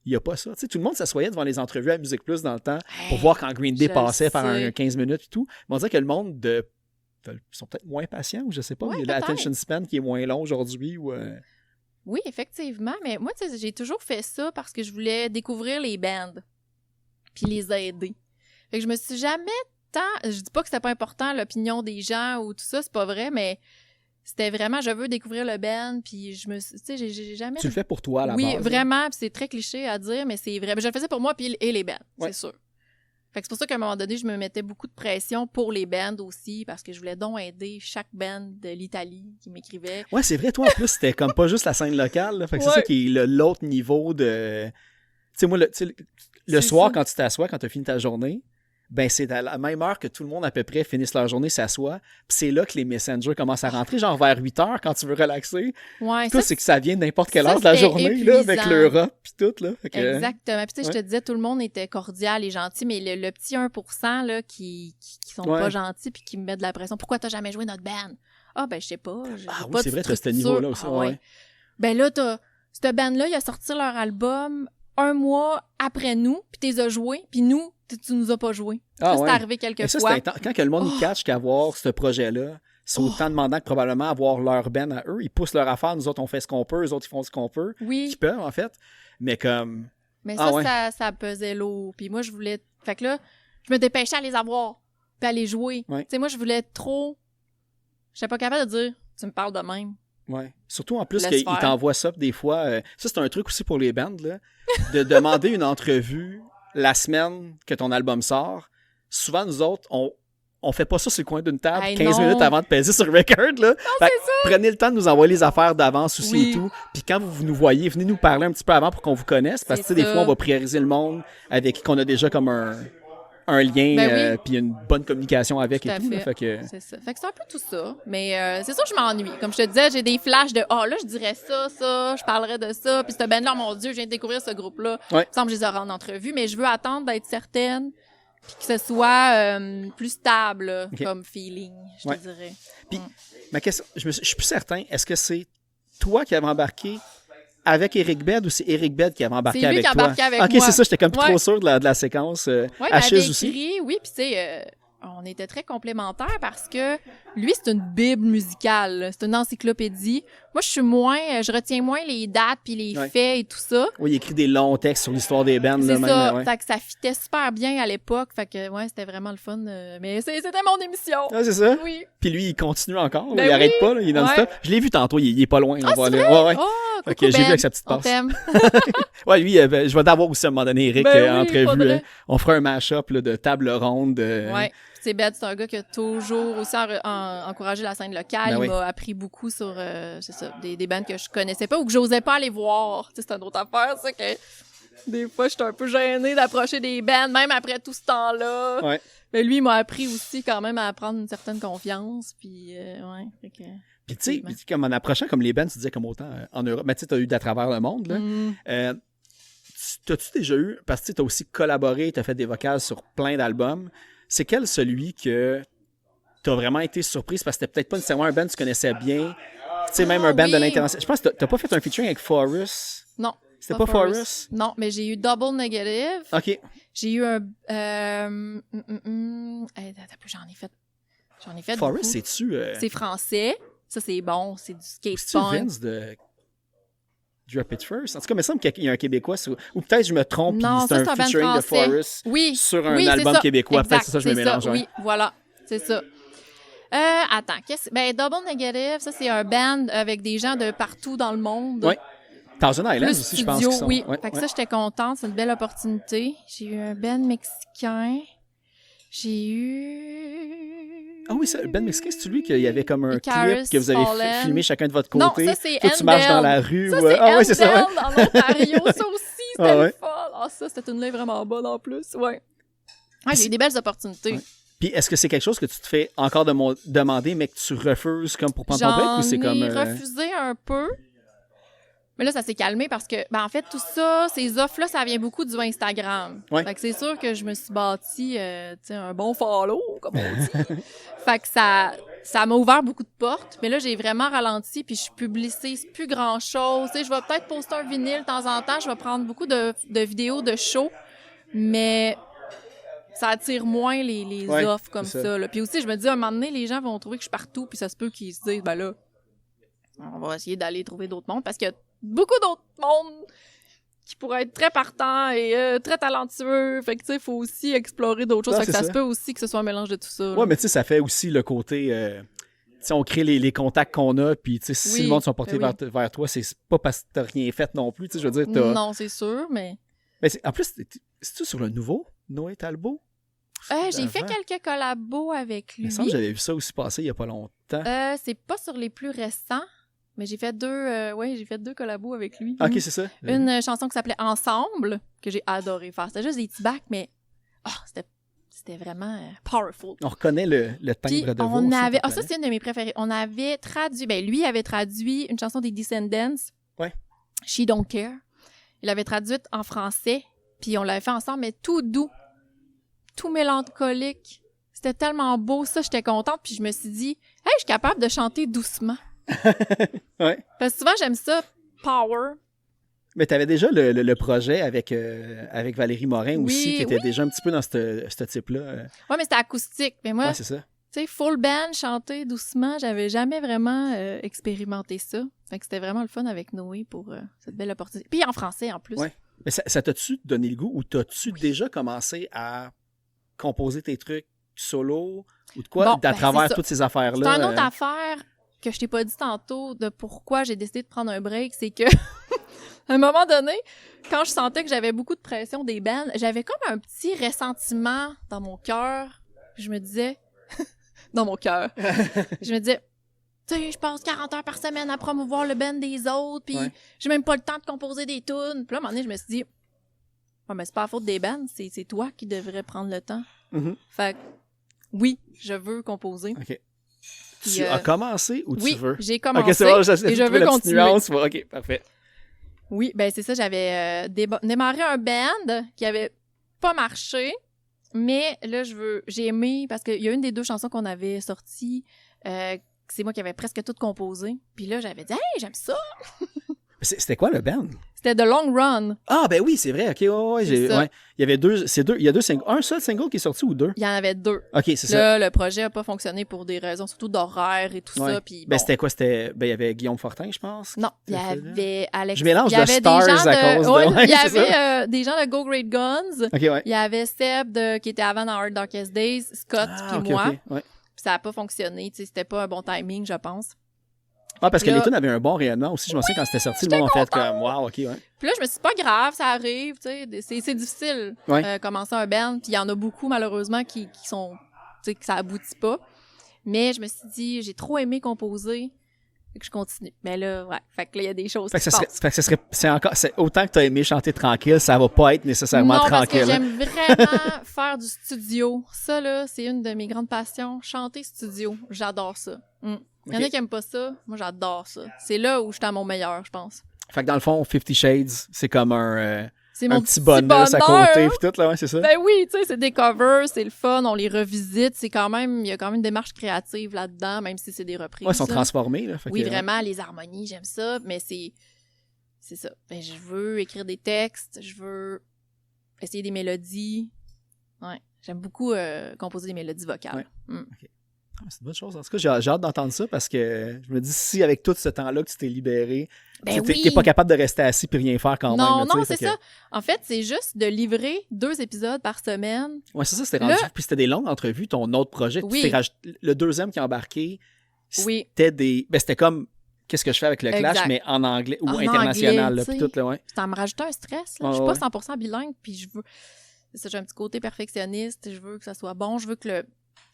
il n'y a pas ça. Tu sais, tout le monde s'assoyait devant les entrevues à Musique Plus dans le temps pour Hey, voir quand Green Day je passait par sais. un 15 minutes et tout. Mais on dirait que le monde ils sont peut-être moins patients ou je sais pas. Ouais, il y a peut-être. l'attention span qui est moins long aujourd'hui. Ou, Oui, effectivement. Mais moi, tu sais, j'ai toujours fait ça parce que je voulais découvrir les bands puis les aider. Fait que je me suis jamais tant... Je dis pas que c'était pas important, l'opinion des gens ou tout ça, c'est pas vrai, mais c'était vraiment, je veux découvrir le band, puis je me suis... Tu sais, j'ai jamais... tu le fais pour toi à la Oui, base. là. vraiment, puis c'est très cliché à dire, mais c'est vrai. Mais je le faisais pour moi et les bands, Ouais. c'est sûr. Fait que c'est pour ça qu'à un moment donné, je me mettais beaucoup de pression pour les bands aussi, parce que je voulais donc aider chaque band de l'Italie qui m'écrivait. Ouais, c'est vrai, toi, en plus, c'était comme pas juste la scène locale. Là. Fait que c'est Ouais. ça qui est l'autre niveau de... Tu sais, moi, le C'est soir, ça. quand tu t'assois, quand tu as fini ta journée, ben c'est à la même heure que tout le monde à peu près finisse leur journée, s'assoit. Puis c'est là que les messengers commencent à rentrer, genre vers 8 heures quand tu veux relaxer. Ouais, Tout, c'est que ça vient de n'importe quelle ça, heure de la c'était journée, là, avec épuisant. l'Europe puis tout, là. Fait que, Exactement. Puis tu sais, je ouais. te disais, tout le monde était cordial et gentil, mais le petit 1% là, qui sont Ouais. pas gentils puis qui me met de la pression. Pourquoi t'as jamais joué notre band? Ah, ben, je sais pas. j'ai Ah oui, pas de c'est vrai, t'as ce structure. niveau-là aussi, Ah, ouais. Ben là, cette band-là, ils ont sorti leur album un mois après nous, puis t'es as joué, puis nous, tu nous as pas joué. Ah, ça, ouais. c'est arrivé quelques Mais ça, fois. c'est quand que le monde il catch qu'avoir ce projet-là, c'est autant demandant que probablement avoir leur band à eux. Ils poussent leur affaire, nous autres, on fait ce qu'on peut, eux autres, ils font ce qu'on peut. Oui, Qu'ils peuvent, en fait. Mais comme... mais Ah ça, ouais. ça pesait lourd. Puis moi, je voulais... Fait que là, je me dépêchais à les avoir, puis à les jouer. Ouais. Tu sais, moi, je voulais trop... J'étais pas capable de dire, tu me parles de même. Ouais. Surtout en plus Laisse qu'ils faire. t'envoient ça des fois. Ça, c'est un truc aussi pour les bandes, là, de demander une entrevue la semaine que ton album sort. Souvent, nous autres, on fait pas ça sur le coin d'une table Hey, 15 non. minutes avant de peser sur record. Là. Fait que prenez le temps de nous envoyer les affaires d'avance aussi Oui. et tout. Puis quand vous nous voyez, venez nous parler un petit peu avant pour qu'on vous connaisse. Parce que tu sais, C'est des ça. fois, on va prioriser le monde avec qui on a déjà comme un un lien Ben oui. puis une bonne communication avec Tout et à tout. Là, fait. fait que... C'est ça. Fait que c'est un peu tout ça. Mais c'est sûr que je m'ennuie. Comme je te disais, j'ai des flashs de « Ah, là, je dirais ça, je parlerais de ça. » Puis cette band-là, mon Dieu, je viens de découvrir ce groupe-là. Ouais. Il me semble que je les aurai en entrevue. Mais je veux attendre d'être certaine puis que ce soit plus stable là, Ok. comme feeling, je Ouais. te dirais. Puis, ma question, je suis plus certain, est-ce que c'est toi qui avais embarqué avec Eric Bed ou c'est Eric Bed qui avait embarqué C'est lui avec qui a toi? embarqué avec OK, moi. c'est ça, j'étais comme plus Ouais. trop sûr de la séquence. Ouais, il Ashes m'avait aussi? écrit, oui, puis tu sais, on était très complémentaires parce que lui, c'est une bible musicale, là. C'est une encyclopédie. Moi, je retiens moins les dates puis les Ouais. faits et tout ça. Oui, il écrit des longs textes sur l'histoire des bands. C'est là, ça. même, ouais. Fait que ça fitait super bien à l'époque. Fait que, ouais, c'était vraiment le fun. Mais c'était mon émission. Ah, c'est ça? Oui. Puis lui, il continue encore. Ben il arrête oui. pas, là, il est non-stop. Ouais. Je l'ai vu tantôt, il est pas loin. Ah, on va c'est aller- vrai? Ouais, ouais. Oh, Fait coucou que j'ai vu Ben. avec sa petite On passe. t'aime. Ouais, lui, je vais t'avoir aussi à un moment donné, Eric, Ben oui, entrevue. faudrait. On fera un mash-up là, de table ronde. Ouais. C'est bête, c'est un gars qui a toujours aussi encouragé la scène locale. Ben il oui. m'a appris beaucoup sur c'est ça, des bands que je connaissais pas ou que j'osais pas aller voir. Tu sais, c'est une autre affaire, ça, que des fois, j'étais un peu gênée d'approcher des bands, même après tout ce temps-là. Ouais. Mais lui, il m'a appris aussi quand même à prendre une certaine confiance. Puis, ouais. Fait que, Puis tu sais, comme en approchant comme les bands, tu disais comme autant en Europe, mais tu sais, t'as eu d'à travers le monde, là. T'as-tu déjà eu, parce que tu as aussi collaboré, tu as fait des vocals sur plein d'albums, c'est quel celui que t'as vraiment été surprise parce que c'était peut-être pas nécessairement un band que tu connaissais bien, tu sais, même un band oui. de l'international. Je pense que t'as pas fait un featuring avec Forrest. non. C'était pas Forrest? Non, mais j'ai eu Double Negative. OK. J'ai eu un... J'en ai fait Forrest, beaucoup. c'est-tu... C'est français. Ça, c'est bon. C'est du skate c'est-tu punk. Vince de Drop It First? En tout cas, il me semble qu'il y a un Québécois, ou peut-être je me trompe, puis Non, c'est ça, un c'est un band featuring de français. Forrest Oui. sur un Oui, c'est album ça. québécois. Peut-être Exact, c'est ça, je me c'est mélange. ça, ouais. Oui, voilà. C'est ça. Attends, Double Negative, ça, c'est un band avec des gens de partout dans le monde. Ouais. Thousand Islands Plus aussi, je pense studio, qu'ils sont. oui. Ouais, Fait que ouais. ça, j'étais contente. C'est une belle opportunité. J'ai eu un band mexicain. J'ai eu... Ah oui, ça, Ben Mexicain, c'est lui qu'il y avait comme un Icarus clip que vous avez Fallen. filmé chacun de votre Non, côté. ça, c'est Toi, tu marches dans la Endel. rue. Ça, ou... c'est Ah oui, c'est ça, ouais. Endel, en Ontario. Ça aussi, c'était Ah ouais. le fun. Ah, ça, c'était une ligne vraiment bonne en plus. Ouais. Ouais, j'ai eu des belles opportunités. Ouais. Puis est-ce que c'est quelque chose que tu te fais encore demander, mais que tu refuses comme pour prendre ton break ou c'est J'en comme. ai refusé un peu. Mais là, ça s'est calmé parce que, ben, en fait, tout ça, ces offres-là, ça vient beaucoup du Instagram. Ouais. Fait que c'est sûr que je me suis bâti, tu sais, un bon follow, comme on dit. Fait que ça m'a ouvert beaucoup de portes. Mais là, j'ai vraiment ralenti puis je publicise plus grand-chose. Tu sais, je vais peut-être poster un vinyle de temps en temps. Je vais prendre beaucoup de vidéos de shows. Mais ça attire moins les Ouais, offres comme c'est ça. Là. Puis aussi, je me dis, à un moment donné, les gens vont trouver que je suis partout puis ça se peut qu'ils se disent, ben là, on va essayer d'aller trouver d'autres mondes parce qu'il y a beaucoup d'autres mondes qui pourraient être très partants et très talentueux. Fait que, tu sais, il faut aussi explorer d'autres choses. Ah, Fait que c'est ça ça. se peut aussi que ce soit un mélange de tout ça. là. Ouais, mais tu sais, ça fait aussi le côté. Tu sais, on crée les contacts qu'on a, puis tu sais, si Oui, le monde sont portés ben vers toi, c'est pas parce que t'as rien fait non plus. Tu sais, je veux dire, t'as. Non, c'est sûr, mais... Mais en plus, c'est-tu sur le nouveau, Noé Talbot? J'ai fait Avant? quelques collabos avec Il lui. me semble que j'avais vu ça aussi passer il y a pas longtemps. C'est pas sur les plus récents, mais j'ai fait deux collabos avec lui. Ok, c'est ça. Une chanson qui s'appelait Ensemble, que j'ai adoré faire. C'était juste des petits bacs, mais c'était vraiment powerful. On reconnaît le Puis timbre de voix. on aussi, avait... qu'on ça, connaît. c'est une de mes préférées. On avait traduit... Ben, lui avait traduit une chanson des Descendants. Ouais. She Don't Care. Il l'avait traduite en français, puis on l'avait fait ensemble, mais tout doux, tout mélancolique. C'était tellement beau, ça, j'étais contente, puis je me suis dit, « Hey, je suis capable de chanter doucement. » Ouais. Parce que souvent, j'aime ça, power. Mais tu avais déjà le projet avec Valérie Morin Oui, aussi, qui était oui. déjà un petit peu dans ce type-là. Ouais, mais c'était acoustique. Mais moi, Ouais, tu c'est ça. sais, full band, chanter doucement, j'avais jamais vraiment expérimenté ça. Fait que c'était vraiment le fun avec Noé pour cette belle opportunité. Puis en français, en plus. Ouais. Mais ça t'a-tu donné le goût ou t'as-tu déjà commencé à composer tes trucs solo ou de quoi Bon, à ben, travers c'est ça. toutes ces affaires-là? C'est une autre affaire que je t'ai pas dit tantôt de pourquoi j'ai décidé de prendre un break, c'est que à un moment donné, quand je sentais que j'avais beaucoup de pression des bands, j'avais comme un petit ressentiment dans mon cœur. Je me disais dans mon cœur. Je me disais, tu sais, je passe 40 heures par semaine à promouvoir le band des autres, puis Ouais. j'ai même pas le temps de composer des tunes. Puis là, à un moment donné, je me suis dit, ouais, mais c'est pas la faute des bands, c'est toi qui devrais prendre le temps Mhm. Fait que, oui, je veux composer. OK. Puis, Tu as commencé ou oui, tu veux? j'ai commencé OK, c'est bon, et je veux continuer. OK, parfait. Oui, ben c'est ça, j'avais démarré un band qui avait pas marché, mais là, j'ai aimé, parce qu'il y a une des 2 chansons qu'on avait sorties, c'est moi qui avais presque tout composé, puis là, j'avais dit « Hey, j'aime ça! » C'était quoi le band? C'était The Long Run. Ah, ben oui, c'est vrai. OK, ouais, ça. ouais. Il y avait il y a 2 singles. Un seul single qui est sorti ou 2? Il y en avait 2. OK, c'est ça. Là, le projet a pas fonctionné pour des raisons surtout d'horaire et tout Ouais. ça, puis Ben, bon. c'était quoi? il y avait Guillaume Fortin, je pense. Non, il y Qui a fait, là? avait Alex. Je mélange il y de avait Stars des gens à cause de... ouais, Ouais, il y c'est ça. avait des gens de Go Great Guns. OK, ouais. Il y avait Seb qui était avant dans Our Darkest Days, Scott puis OK, moi. OK, ouais. Puis ça a pas fonctionné, tu sais, c'était pas un bon timing, je pense. Ah, parce que Là- les tunes avaient un bon rayonnement aussi. Je me souviens quand c'était sorti, le monde a fait comme wow, OK, ouais. Puis là, je me suis dit, pas grave, ça arrive, tu sais, c'est difficile Ouais. commencer un band, puis il y en a beaucoup malheureusement qui sont, tu sais, que ça aboutit pas. Mais je me suis dit, j'ai trop aimé composer, fait que je continue. Mais là, ouais, fait que là, il y a des choses Fait qui que se passent. c'est autant que t'as aimé chanter tranquille, ça va pas être nécessairement Non, parce tranquille. que j'aime vraiment faire du studio. Ça, là, c'est une de mes grandes passions. Chanter studio. J'adore ça. Il y en a Ok. qui aiment pas ça. Moi, j'adore ça. C'est là où je suis à mon meilleur, je pense. Fait que dans le fond, 50 Shades, c'est comme un C'est mon petit bonus à côté, puis tout, là, ouais, c'est ça? Ben oui, tu sais, c'est des covers, c'est le fun, on les revisite. C'est quand même, il y a quand même une démarche créative là-dedans, même si c'est des reprises. Ouais, ils sont là. transformés, là. Fait Oui, que, vraiment, les harmonies, j'aime ça, mais c'est ça. Ben, je veux écrire des textes, je veux essayer des mélodies. Ouais, j'aime beaucoup composer des mélodies vocales. Ouais. C'est une bonne chose. En tout cas, j'ai hâte d'entendre ça parce que je me dis, si avec tout ce temps-là que tu t'es libéré, Ben t'es oui. pas capable de rester assis puis rien faire quand Non, même. là, non, tu sais, c'est fait ça. En fait, c'est juste de livrer 2 épisodes par semaine. Ouais, c'est ça, c'était rendu. Là- Puis c'était des longues entrevues, ton autre projet. Oui. Tu t'es le 2e qui a embarqué, Oui. c'était c'était comme qu'est-ce que je fais avec le Clash, Exact. mais en anglais ou En international, anglais, là, tu puis sais. tout, là, ouais. Ça me rajoutait un stress. Là. Ouais, Je suis pas ouais. 100% bilingue, puis je veux... C'est ça, j'ai un petit côté perfectionniste. Je veux que ça soit bon. Je veux que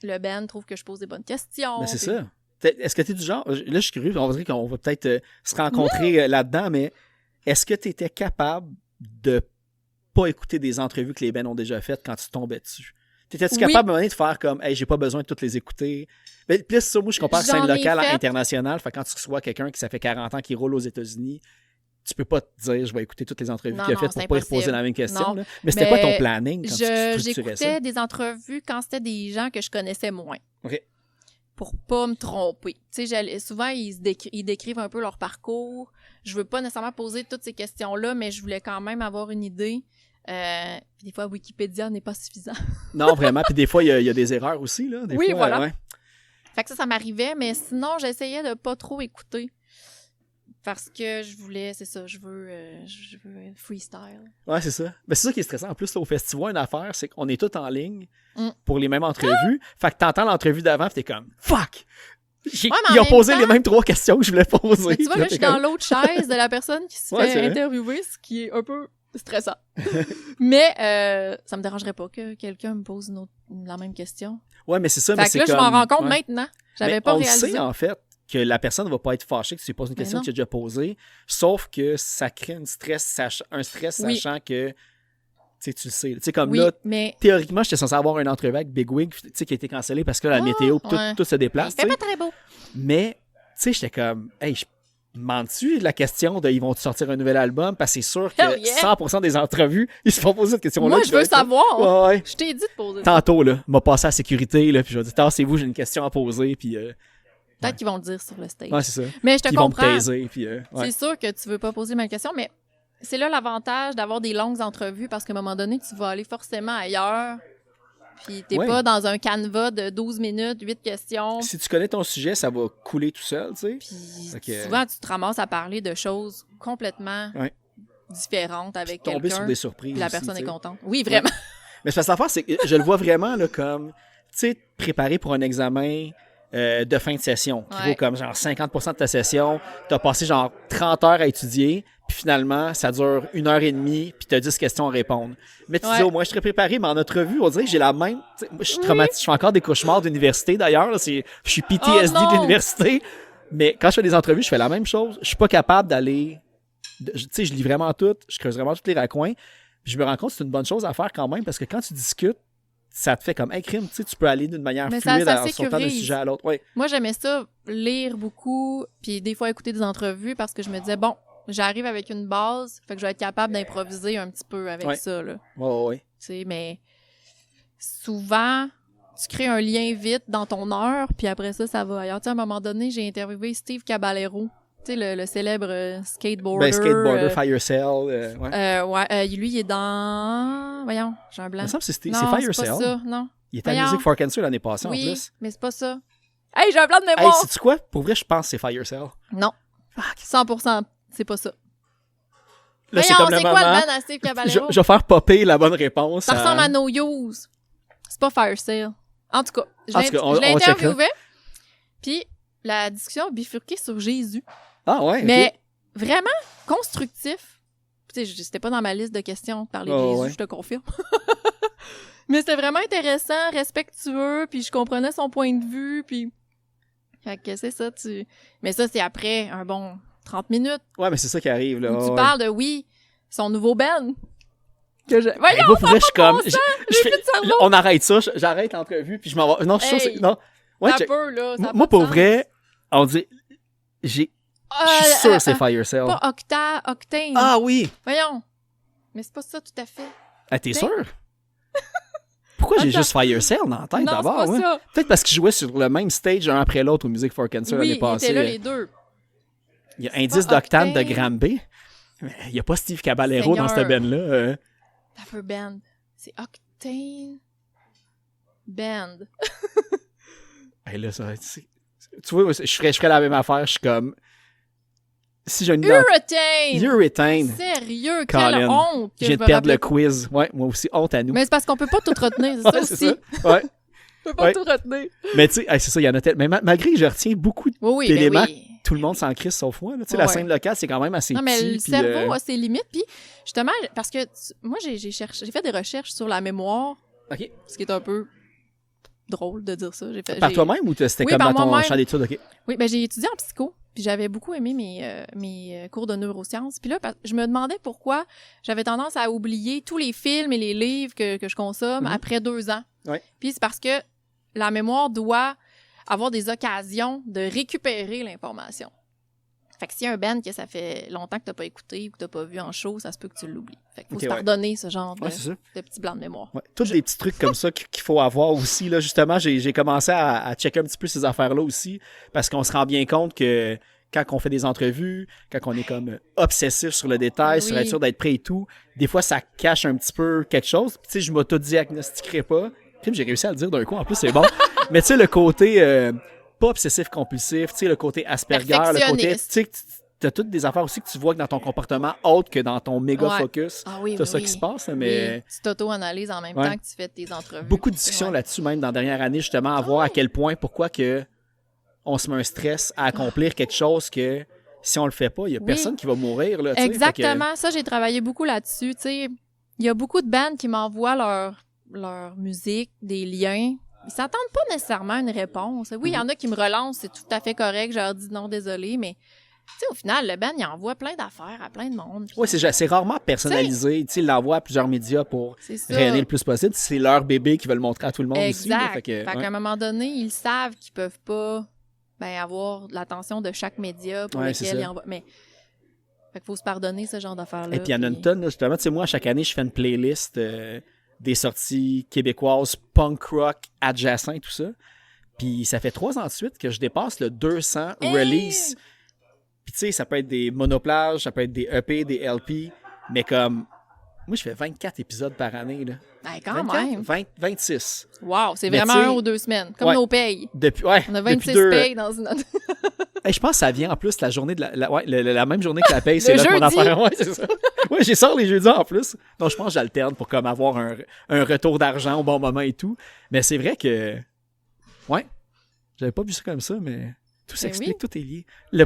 le band trouve que je pose des bonnes questions. Ben, c'est puis- ça. Est-ce que tu es du genre, là je suis curieux, on va dire qu'on va peut-être se rencontrer là-dedans, mais est-ce que tu étais capable de pas écouter des entrevues que les bands ont déjà faites quand tu tombais dessus? T'étais-tu Oui. capable à un moment donné de faire comme, hey, j'ai pas besoin de toutes les écouter? Mais puis là, c'est ça, moi je compare J'en scène ai locale à fait. internationale. Fait que quand tu reçois quelqu'un qui ça fait 40 ans qui roule aux États-Unis, tu peux pas te dire je vais écouter toutes les entrevues Non, qu'il a non, faites c'est pour pas y reposer impossible. la même question. Non. Là. Mais c'était Mais quoi ton planning quand tu structurais J'écoutais ça? des entrevues quand c'était des gens que je connaissais moins. OK. Pour pas me tromper. Tu sais, souvent, ils décrivent un peu leur parcours. Je veux pas nécessairement poser toutes ces questions-là, mais je voulais quand même avoir une idée. Puis des fois, Wikipédia n'est pas suffisant. Non, vraiment. Puis des fois, il y a des erreurs aussi. Là, des Oui, fois, voilà. ouais. Fait que ça m'arrivait, mais sinon, j'essayais de pas trop écouter. Parce que je voulais, c'est ça, je veux freestyle. Ouais, c'est ça. Ben, c'est ça qui est stressant. En plus, là, au festival, une affaire, c'est qu'on est tous en ligne Mm. pour les mêmes entrevues. Fait que t'entends l'entrevue d'avant, pis t'es comme fuck! Ouais, mais en Ils ont même posé temps- les mêmes 3 questions que je voulais poser. Mais tu vois, Puis là, je t'es suis dans comme, l'autre chaise de la personne qui se Ouais, c'est fait vrai. interviewer, ce qui est un peu stressant. Mais ça me dérangerait pas que quelqu'un me pose la même question. Ouais, mais c'est ça. mais Fait que c'est là, je comme... m'en rends compte ouais. maintenant. J'avais Mais pas on réalisé. le sait, en fait, que la personne ne va pas être fâchée que tu lui poses une Mais question non. que tu as déjà posée, sauf que ça crée un stress Oui. sachant que tu le sais. Tu sais, comme Oui, là, mais théoriquement, j'étais censé avoir une entrevue avec Big Wig, tu sais, qui a été cancellée parce que la météo, tout, ouais. tout se déplace. il fait tu sais. pas très beau. Mais, tu sais, j'étais comme, hey, je demande-tu la question de ils vont sortir un nouvel album? Parce que c'est sûr que Hell yeah! 100% des entrevues, ils se font poser cette question-là. Moi, puis je veux vais être comme, savoir. Ouais, ouais. Je t'ai dit de poser ça. Tantôt, là, m'a passé à la sécurité, là, puis je vais dire, tassez-vous, j'ai une question à poser, puis Peut-être qu'ils vont le dire sur le stage. ouais, c'est ça. Mais je te Puis ils vont me comprends. taiser, puis ouais. C'est sûr que tu veux pas poser ma question, mais c'est là l'avantage d'avoir des longues entrevues parce qu'à un moment donné, tu vas aller forcément ailleurs. Puis t'es Ouais. pas dans un canevas de 12 minutes, 8 questions. Si tu connais ton sujet, ça va couler tout seul, tu sais. Puis Ok. souvent, tu te ramasses à parler de choses complètement Ouais. différentes avec Tomber sur quelqu'un. des surprises. Puis la aussi, personne tu est sais. contente. Oui, vraiment. Mais c'est parce que l'affaire, c'est que je le vois vraiment là, comme, tu sais, préparer pour un examen de fin de session, qui Ouais. vaut comme genre 50% de ta session, t'as passé genre 30 heures à étudier, puis finalement, ça dure 1h30, puis t'as 10 questions à répondre. Mais tu Ouais. dis, au moins, je serais préparé, mais en entrevue, on dirait que j'ai la même... tu sais, moi, je suis traumatisé, je fais encore des cauchemars d'université, d'ailleurs, là, je suis PTSD Oh non! de l'université, mais quand je fais des entrevues, je fais la même chose. Je suis pas capable d'aller... Tu sais, je lis vraiment tout, je creuse vraiment tous les raccoins, puis je me rends compte que c'est une bonne chose à faire quand même, parce que quand tu discutes, tu ça te fait comme, hey, crime, tu sais, tu peux aller d'une manière Mais ça fluide en sautant d'un sécurise. sujet à l'autre. Ouais. Moi, j'aimais ça, lire beaucoup, puis des fois écouter des entrevues parce que je me disais, bon, j'arrive avec une base, fait que je vais être capable d'improviser un petit peu avec ça, là. Ouais. Tu sais, mais souvent, tu crées un lien vite dans ton heure, puis après ça va ailleurs. Tu sais, à un moment donné, j'ai interviewé Steve Caballero, tu sais, le célèbre skateboarder. Ben, skateboarder, Fire Sale. Ouais. Lui, il est dans... Voyons, j'ai un blanc. Il me semble que c'est Non, Fire c'est pas Sale. ça, non. Il était à Voyons. Music for Cancer l'année passée, en Oui, plus. mais c'est pas ça. Hey, j'ai un blanc de Hey, mémoire! sais-tu quoi? Pour vrai, je pense que c'est Fire Sale. Non. 100%, c'est pas ça. Là, Voyons, comme le c'est quoi le moment. band à Steve Caballero? Je vais faire popper la bonne réponse. Ça ressemble à No Use. C'est pas Fire Sale. En tout cas, je l'ai interviewé, puis la discussion a bifurqué sur Jésus. Ah ouais, Mais vraiment constructif. Tu sais, c'était pas dans ma liste de questions de parler de Jésus, je te confirme. Mais c'était vraiment intéressant, respectueux, puis je comprenais son point de vue, puis... Fait que c'est ça, Mais ça, c'est après un bon 30 minutes. Ouais, mais c'est ça qui arrive, là. Où tu parles de, son nouveau band. Voyons, moi, pour vrai, je suis comme... cerveau. On arrête ça, j'arrête l'entrevue, puis je m'en vais... Non, je suis sûr, non. Ouais, ça peut, là, ça moi, pour vrai, on dit... Je suis sûr que c'est Fire Sale. Pas Octane. Ah oui! Voyons. Mais c'est pas ça tout à fait. Ah, t'es sûr? Pourquoi j'ai juste Fire Sale dans la tête d'abord? Non, c'est pas ça. Peut-être parce qu'ils jouaient sur le même stage un après l'autre au Music for Cancer l'année passée. Oui, ils étaient là les deux. Il y a Indice d'Octane de Granby. Mais il n'y a pas Steve Caballero dans cette band-là. Taffer Band. C'est Octane Band. Hey, là, ça, tu vois, je ferais la même affaire. Je suis comme... Si j'ai une Urethane! Sérieux, quelle honte! Je viens de perdre le quiz. Ouais, moi aussi, honte à nous. Mais c'est parce qu'on peut pas tout retenir, c'est ça aussi. Ça. Ouais. On peut pas tout retenir. Mais tu sais, c'est ça, il y en a tellement. Mais malgré que je retiens beaucoup d'éléments, tout le monde s'en crisse sauf moi. Tu sais, la scène locale, c'est quand même assez petit. Non, mais le cerveau a ses limites. Puis justement, parce que moi, j'ai fait des recherches sur la mémoire. OK. Ce qui est un peu drôle de dire ça. Par toi-même ou c'était comme dans ton champ d'études? OK. Oui, ben j'ai étudié en psycho. Puis j'avais beaucoup aimé mes cours de neurosciences. Puis là, je me demandais pourquoi j'avais tendance à oublier tous les films et les livres que je consomme après 2 ans. Ouais. Puis c'est parce que la mémoire doit avoir des occasions de récupérer l'information. Fait que s'il y a un band que ça fait longtemps que t'as pas écouté ou que t'as pas vu en show, ça se peut que tu l'oublies. Fait qu'il faut se pardonner ce genre de petits blancs de mémoire. Ouais. Tous des petits trucs comme ça qu'il faut avoir aussi. Là, justement, j'ai commencé à checker un petit peu ces affaires-là aussi parce qu'on se rend bien compte que quand on fait des entrevues, quand on est comme obsessif sur le détail, sur être sûr d'être prêt et tout, des fois, ça cache un petit peu quelque chose. Puis tu sais, je m'auto-diagnostiquerai pas. Puis j'ai réussi à le dire d'un coup. En plus, c'est bon. Mais tu sais, le côté... pas obsessif-compulsif, tu sais, le côté Asperger, le côté, tu sais, t'as toutes des affaires aussi que tu vois que dans ton comportement autre que dans ton méga focus. Ah oui, c'est ça qui se passe, mais... Oui. Tu t'auto-analyses en même temps que tu fais tes entrevues. Beaucoup de discussions là-dessus, même dans la dernière année, justement, à voir à quel point, pourquoi que on se met un stress à accomplir quelque chose que si on le fait pas, il y a personne qui va mourir, là, tu sais. Exactement, ça, j'ai travaillé beaucoup là-dessus, tu sais. Il y a beaucoup de bands qui m'envoient leur musique, des liens. Ils s'attendent pas nécessairement à une réponse. Oui, il y en a qui me relancent, c'est tout à fait correct, je leur dis non, désolé, mais tu sais, au final, le band, il envoie plein d'affaires à plein de monde. Oui, c'est rarement personnalisé. Tu sais, ils l'envoient à plusieurs médias pour rayonner le plus possible. C'est leur bébé qui veut le montrer à tout le monde aussi. Là, fait qu'à un moment donné, ils savent qu'ils peuvent pas avoir l'attention de chaque média pour lequel ils envoient. Mais fait qu'il faut se pardonner ce genre d'affaires-là. Et puis il y en a une tonne, là, justement. Tu sais, moi, chaque année, je fais une playlist des sorties québécoises punk rock adjacent, tout ça. Puis ça fait 3 ans de suite que je dépasse le 200 release. Puis tu sais, ça peut être des monoplages, ça peut être des EP, des LP, mais comme... Moi, je fais 24 épisodes par année, là. Ben, quand même. 26. Wow, c'est vraiment 1 ou 2 semaines. Comme nos payes. On a 26 payes dans une autre... Hey, je pense que ça vient en plus la journée de la même journée que la paye, c'est là mon affaire. Ouais, c'est ça. Ouais, j'ai sors les jeudis en plus. Donc je pense que j'alterne pour comme avoir un retour d'argent au bon moment et tout. Mais c'est vrai que ouais, j'avais pas vu ça comme ça, mais tout s'explique, tout est lié. Le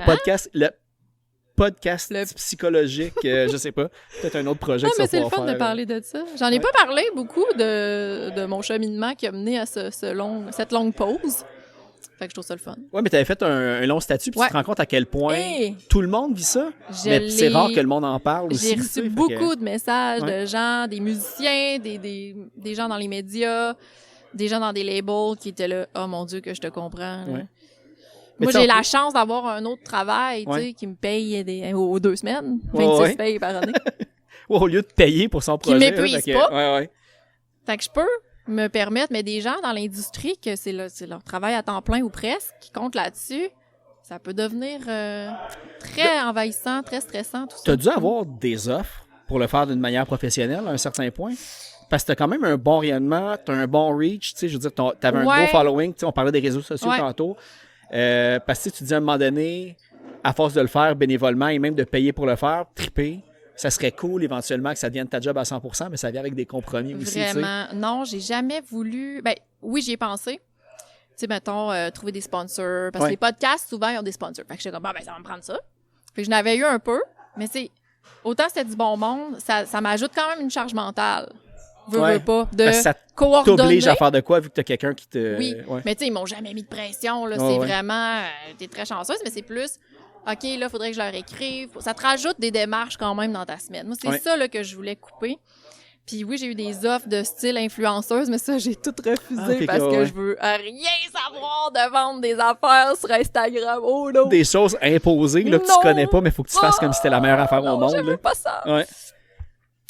podcast psychologique, je sais pas, peut-être un autre projet. Non, mais c'est le fun de parler de ça. J'en ai pas parlé beaucoup de mon cheminement qui a mené à cette longue pause. Fait que je trouve ça le fun. Ouais, mais t'avais fait un long statut, puis Ouais. tu te rends compte à quel point Hey! tout le monde vit ça. Je Mais c'est l'ai- rare que le monde en parle aussi. J'ai tu sais, reçu fait que- beaucoup de messages Ouais. de gens, des musiciens, des gens dans les médias, des gens dans des labels qui étaient là. Oh mon Dieu, que je te comprends. là. Ouais. Mais Moi, tu sais, j'ai en la chance d'avoir un autre travail, tu sais, Ouais. qui me paye aux 2 semaines, Ouais, 26 ouais. payes par année. Ouais, au lieu de payer pour son Qui projet. m'épuise fait que- pas. Ouais, ouais. Fait que je peux me permettre, mais des gens dans l'industrie que c'est leur travail à temps plein ou presque, qui comptent là-dessus, ça peut devenir très envahissant, très stressant, tout ça. T'as dû avoir des offres pour le faire d'une manière professionnelle à un certain point. Parce que t'as quand même un bon rayonnement, t'as un bon reach, tu sais, je veux dire, t'avais un Ouais. gros following, tu sais, on parlait des réseaux sociaux Ouais. tantôt. Parce que tu dis à un moment donné, à force de le faire bénévolement et même de payer pour le faire, triper, ça serait cool éventuellement que ça devienne ta job à 100%, mais ça vient avec des compromis aussi, tu sais. Vraiment. Non, j'ai jamais voulu. Ben, oui, j'y ai pensé. Tu sais, mettons, trouver des sponsors. Parce Ouais. que les podcasts, souvent, ils ont des sponsors. Fait que j'étais comme, ben, ça va me prendre ça. Fait que je n'avais eu un peu, mais c'est. Autant c'était du bon monde, ça m'ajoute quand même une charge mentale. Ouais. Veux pas. De Parce que ça coordonner. t'oblige à faire de quoi vu que t'as quelqu'un qui te... Oui, Ouais. mais tu sais, ils m'ont jamais mis de pression. Là. Ouais, C'est ouais. vraiment. T'es très chanceuse, mais c'est plus. OK, là, il faudrait que je leur écrive. Ça te rajoute des démarches quand même dans ta semaine. Moi, c'est Ouais. ça là, que je voulais couper. Puis oui, j'ai eu des offres de style influenceuse, mais ça, j'ai tout refusé Ah, ok, parce ouais, que ouais. je veux rien savoir de vendre des affaires sur Instagram. Oh non! Des choses imposées là, que tu Non. connais pas, mais il faut que tu fasses comme si c'était la meilleure affaire non, au monde. je veux là. pas ça. Ouais.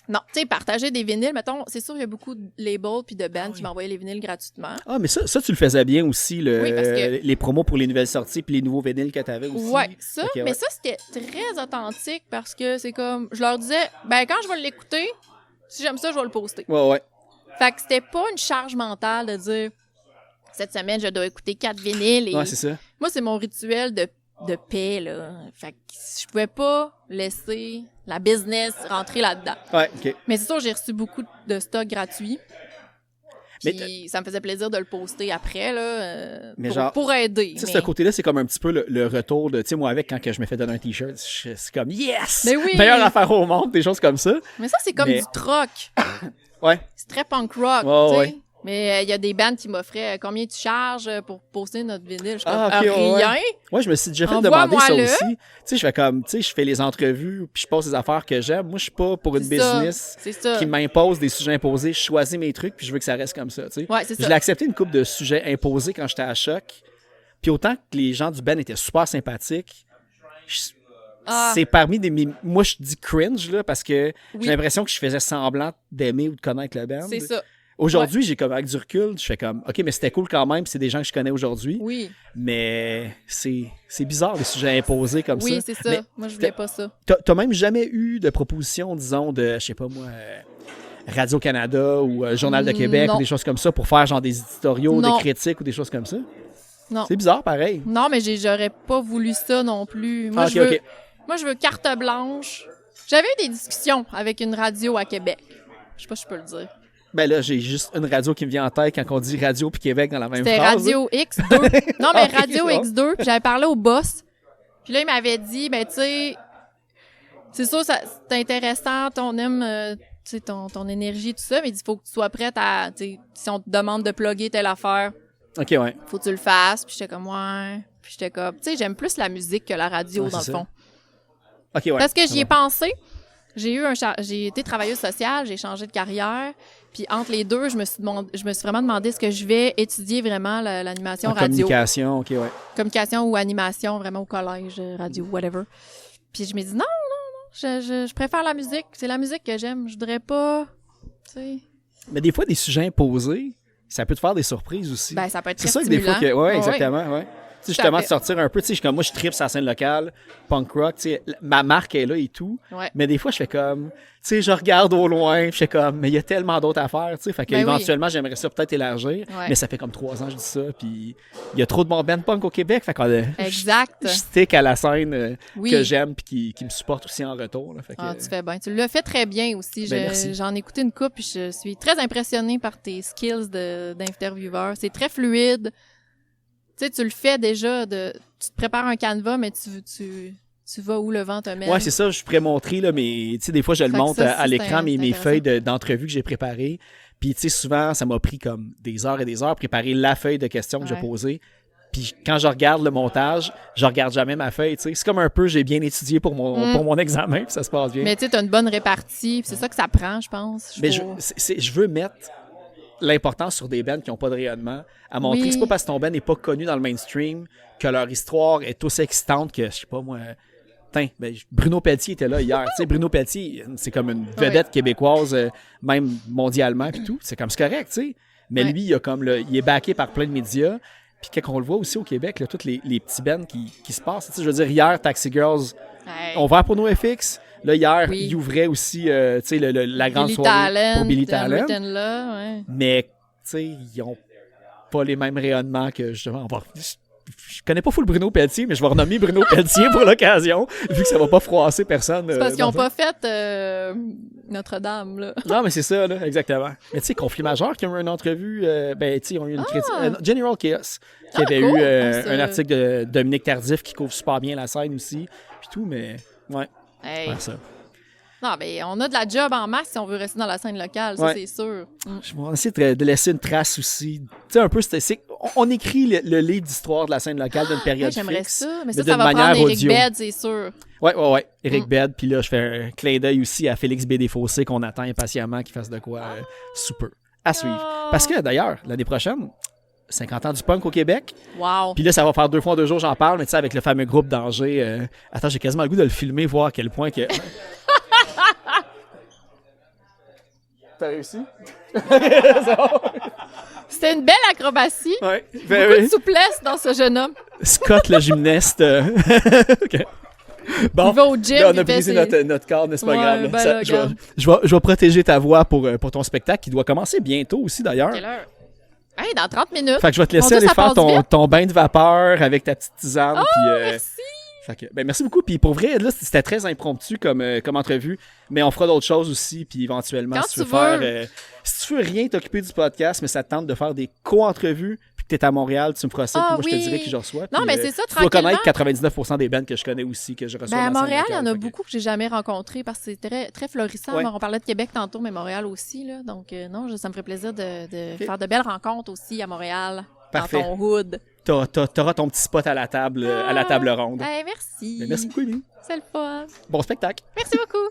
Non, tu sais, partager des vinyles, mettons, c'est sûr, il y a beaucoup de labels puis de bands qui m'envoyaient les vinyles gratuitement. Ah, mais ça, tu le faisais bien aussi, Oui, parce que- les promos pour les nouvelles sorties puis les nouveaux vinyles que tu avais aussi. Ouais, ça, Ok, ouais. mais ça, c'était très authentique parce que c'est comme, je leur disais, ben quand je vais l'écouter, si j'aime ça, je vais le poster. Ouais, ouais. Fait que c'était pas une charge mentale de dire, cette semaine, je dois écouter 4 vinyles. Et Ouais, c'est ça. moi, c'est mon rituel de paix, là. Fait que je pouvais pas laisser la business rentrer là-dedans. Ouais, OK. Mais c'est sûr, j'ai reçu beaucoup de stocks gratuits. Mais Puis ça me faisait plaisir de le poster après, là, Mais pour, genre, pour aider. Tu sais, mais- ce côté-là, c'est comme un petit peu le retour de, tu sais, moi, avec, quand que je me fais donner un T-shirt, c'est comme, yes! Mais oui! Meilleure affaire au monde, des choses comme ça. Mais ça, c'est comme Mais- du troc. Ouais. C'est très punk rock, Ouais, tu sais. ouais. Mais il y a des bands qui m'offraient combien tu charges pour poster notre vinyle. Je suis Ah, comme, ok, ouais, rien. Ouais, je me suis déjà fait Envoie-moi demander ça le. aussi. Tu sais, je fais comme, tu sais, je fais les entrevues, puis je pose des affaires que j'aime. Moi, je suis pas pour une C'est ça. business C'est ça. qui m'impose des sujets imposés. Je choisis mes trucs, puis je veux que ça reste comme ça, tu sais. Ouais, c'est Je ça. l'ai accepté une couple de sujets imposés quand j'étais à Choc. Puis autant que les gens du band étaient super sympathiques, je- Ah. c'est parmi des... Moi, je dis cringe, là, parce que Oui. j'ai l'impression que je faisais semblant d'aimer ou de connaître le band. C'est ça. Aujourd'hui, j'ai comme avec du recul, je fais comme, OK, mais c'était cool quand même, puis c'est des gens que je connais aujourd'hui. Oui, Mais c'est bizarre, les sujets imposés comme oui, ça. c'est ça. Mais Moi, je voulais pas ça. t'as même jamais eu de proposition, disons, de, je sais pas moi, Radio-Canada ou Journal de Québec Non. ou des choses comme ça pour faire genre des éditoriaux, Non. des critiques ou des choses comme ça? Non. C'est bizarre, pareil. Non, mais j'aurais pas voulu ça non plus. Moi, Ah, je ok, veux, ok. moi, je veux carte blanche. J'avais eu des discussions avec une radio à Québec. Je sais pas si je peux le dire. Ben là, j'ai juste une radio qui me vient en tête quand on dit Radio puis Québec dans la même C'était phrase. Radio X2. Non, mais Ok, Radio c'est bon. X2. Puis j'avais parlé au boss. Puis là, il m'avait dit, ben, tu sais, c'est sûr, c'est intéressant, on aime, tu sais, ton énergie, tout ça, mais il faut que tu sois prête à, tu sais, si on te demande de plugger telle affaire, OK, ouais. faut que tu le fasses. Puis j'étais comme, ouais. Puis j'étais comme, tu sais, j'aime plus la musique que la radio, Ouais, dans le c'est ça. fond. OK, ouais. Parce que Ça j'y ai va. pensé. J'ai été travailleuse sociale, j'ai changé de carrière. Puis entre les deux, je me suis vraiment demandé est-ce que je vais étudier vraiment l'animation En radio. communication, OK, ouais. Communication ou animation, vraiment au collège, radio, whatever. Puis je me dis non, je préfère la musique. C'est la musique que j'aime. Je voudrais pas, tu sais. Mais des fois, des sujets imposés, ça peut te faire des surprises aussi. Ben, ça peut être C'est très ça que des fois que. stimulant. Ouais, Ouais, exactement, ouais. Tu sais, Tout à justement, fait. de sortir un peu, tu sais, je suis comme moi, je tripe sur la scène locale, punk rock, tu sais, ma marque est là et tout. Ouais. Mais des fois, je fais comme, tu sais, je regarde au loin, puis je fais comme, mais il y a tellement d'autres affaires, tu sais, fait que Ben oui. éventuellement, j'aimerais ça peut-être élargir. Ouais. Mais ça fait comme 3 ans que je dis ça, puis il y a trop de bon band punk au Québec, fait qu'on Exact. je stick à la scène Oui. que j'aime puis qui me supporte aussi en retour. Là, fait que, Ah, tu fais bien. Tu l'as fait très bien aussi. Ben, merci. J'en ai écouté une coupe puis je suis très impressionnée par tes skills d'intervieweur. C'est très fluide. Tu sais, tu le fais déjà. Tu te prépares un canevas, mais tu vas où le vent te mène. Ouais, c'est ça, je pourrais montrer, là, mais tu sais, des fois, je le Fait que montre ça, à c'est l'écran, mes intéressant. feuilles d'entrevue que j'ai préparées. Puis, tu sais, souvent, ça m'a pris comme des heures et des heures préparer la feuille de questions que j'ai Ouais. posée. Puis Puis quand je regarde le montage, je regarde jamais ma feuille, tu sais. C'est comme un peu, j'ai bien étudié pour mon examen, puis ça se passe bien. Mais tu sais, t'as une bonne répartie, puis c'est ça que ça prend, je pense. Mais je veux mettre l'importance sur des bands qui n'ont pas de rayonnement, à montrer que c'est pas parce que ton band n'est pas connu dans le mainstream que leur histoire est aussi excitante que, je sais pas moi... Bruno Pelletier était là hier. Tu sais, Bruno Pelletier, c'est comme une vedette québécoise, même mondialement, puis tout. C'est comme, c'est correct, tu sais. Mais lui, il est backé par plein de médias. Puis quand on le voit aussi au Québec, là, tous les petits bands qui se passent. Tu sais, je veux dire, hier, Taxi Girls ont ouvert pour NoFX. Là, hier, ils ouvraient aussi tu sais, la grande soirée pour Billy Talent. Mais, tu sais, ils ont pas les mêmes rayonnements que, justement, je connais pas full Bruno Pelletier, mais je vais renommer Bruno Pelletier pour l'occasion, vu que ça va pas froisser personne. C'est parce qu'ils ont pas fait Notre-Dame, là. Non, mais c'est ça, là, exactement. Mais tu sais, Conflit Majeur qui ont eu une entrevue, tu sais, ils ont eu une critique. General Chaos, qui avait eu un article de Dominique Tardif qui couvre super bien la scène aussi, puis tout, mais ouais. Ça. Non, mais on a de la job en masse si on veut rester dans la scène locale, ça, c'est sûr. Je vais essayer de laisser une trace aussi. Tu sais, un peu, on écrit le livre d'histoire de la scène locale d'une période j'aimerais fixe. ça, mais ça va prendre Éric Bed, c'est sûr. Ouais. Éric Bed, puis là, je fais un clin d'œil aussi à Félix B. Desfossés qu'on attend impatiemment qu'il fasse de quoi super à suivre. Parce que, d'ailleurs, l'année prochaine, 50 ans du punk au Québec. Wow. Puis là, ça va faire 2 fois en 2 jours, j'en parle, mais tu sais, avec le fameux groupe d'Angers. Attends, j'ai quasiment le goût de le filmer, voir à quel point que... T'as réussi? C'était une belle acrobatie. Ouais. Beaucoup de souplesse dans ce jeune homme. Scott, le gymnaste. OK. Bon, il va au gym. Là, on a brisé notre cadre, mais c'est pas grave. Ben là, je vais protéger ta voix pour ton spectacle qui doit commencer bientôt aussi, d'ailleurs. Quelle heure? Hey, dans 30 minutes. Fait que je vais te laisser aller faire ton bain de vapeur avec ta petite tisane. Oh, merci! Merci beaucoup. Puis pour vrai, là, c'était très impromptu comme entrevue, mais on fera d'autres choses aussi. Puis éventuellement, quand si tu veux si tu veux rien t'occuper du podcast, mais ça te tente de faire des co-entrevues, puis que tu es à Montréal, tu me feras ça. Puis moi, je te dirai qui je reçois. Non, mais c'est ça, tu dois connaître 99% des bands que je connais aussi, que je reçois. À Montréal, il y en a beaucoup que j'ai jamais rencontrés parce que c'est très, très florissant. Ouais. On parlait de Québec tantôt, mais Montréal aussi. Là. Donc, non, ça me ferait plaisir de faire de belles rencontres aussi à Montréal. Parfait. Dans ton hood. T'auras ton petit spot à la table ronde. Hey, merci. Merci beaucoup, Émilie. C'est le fun. Bon spectacle. Merci beaucoup.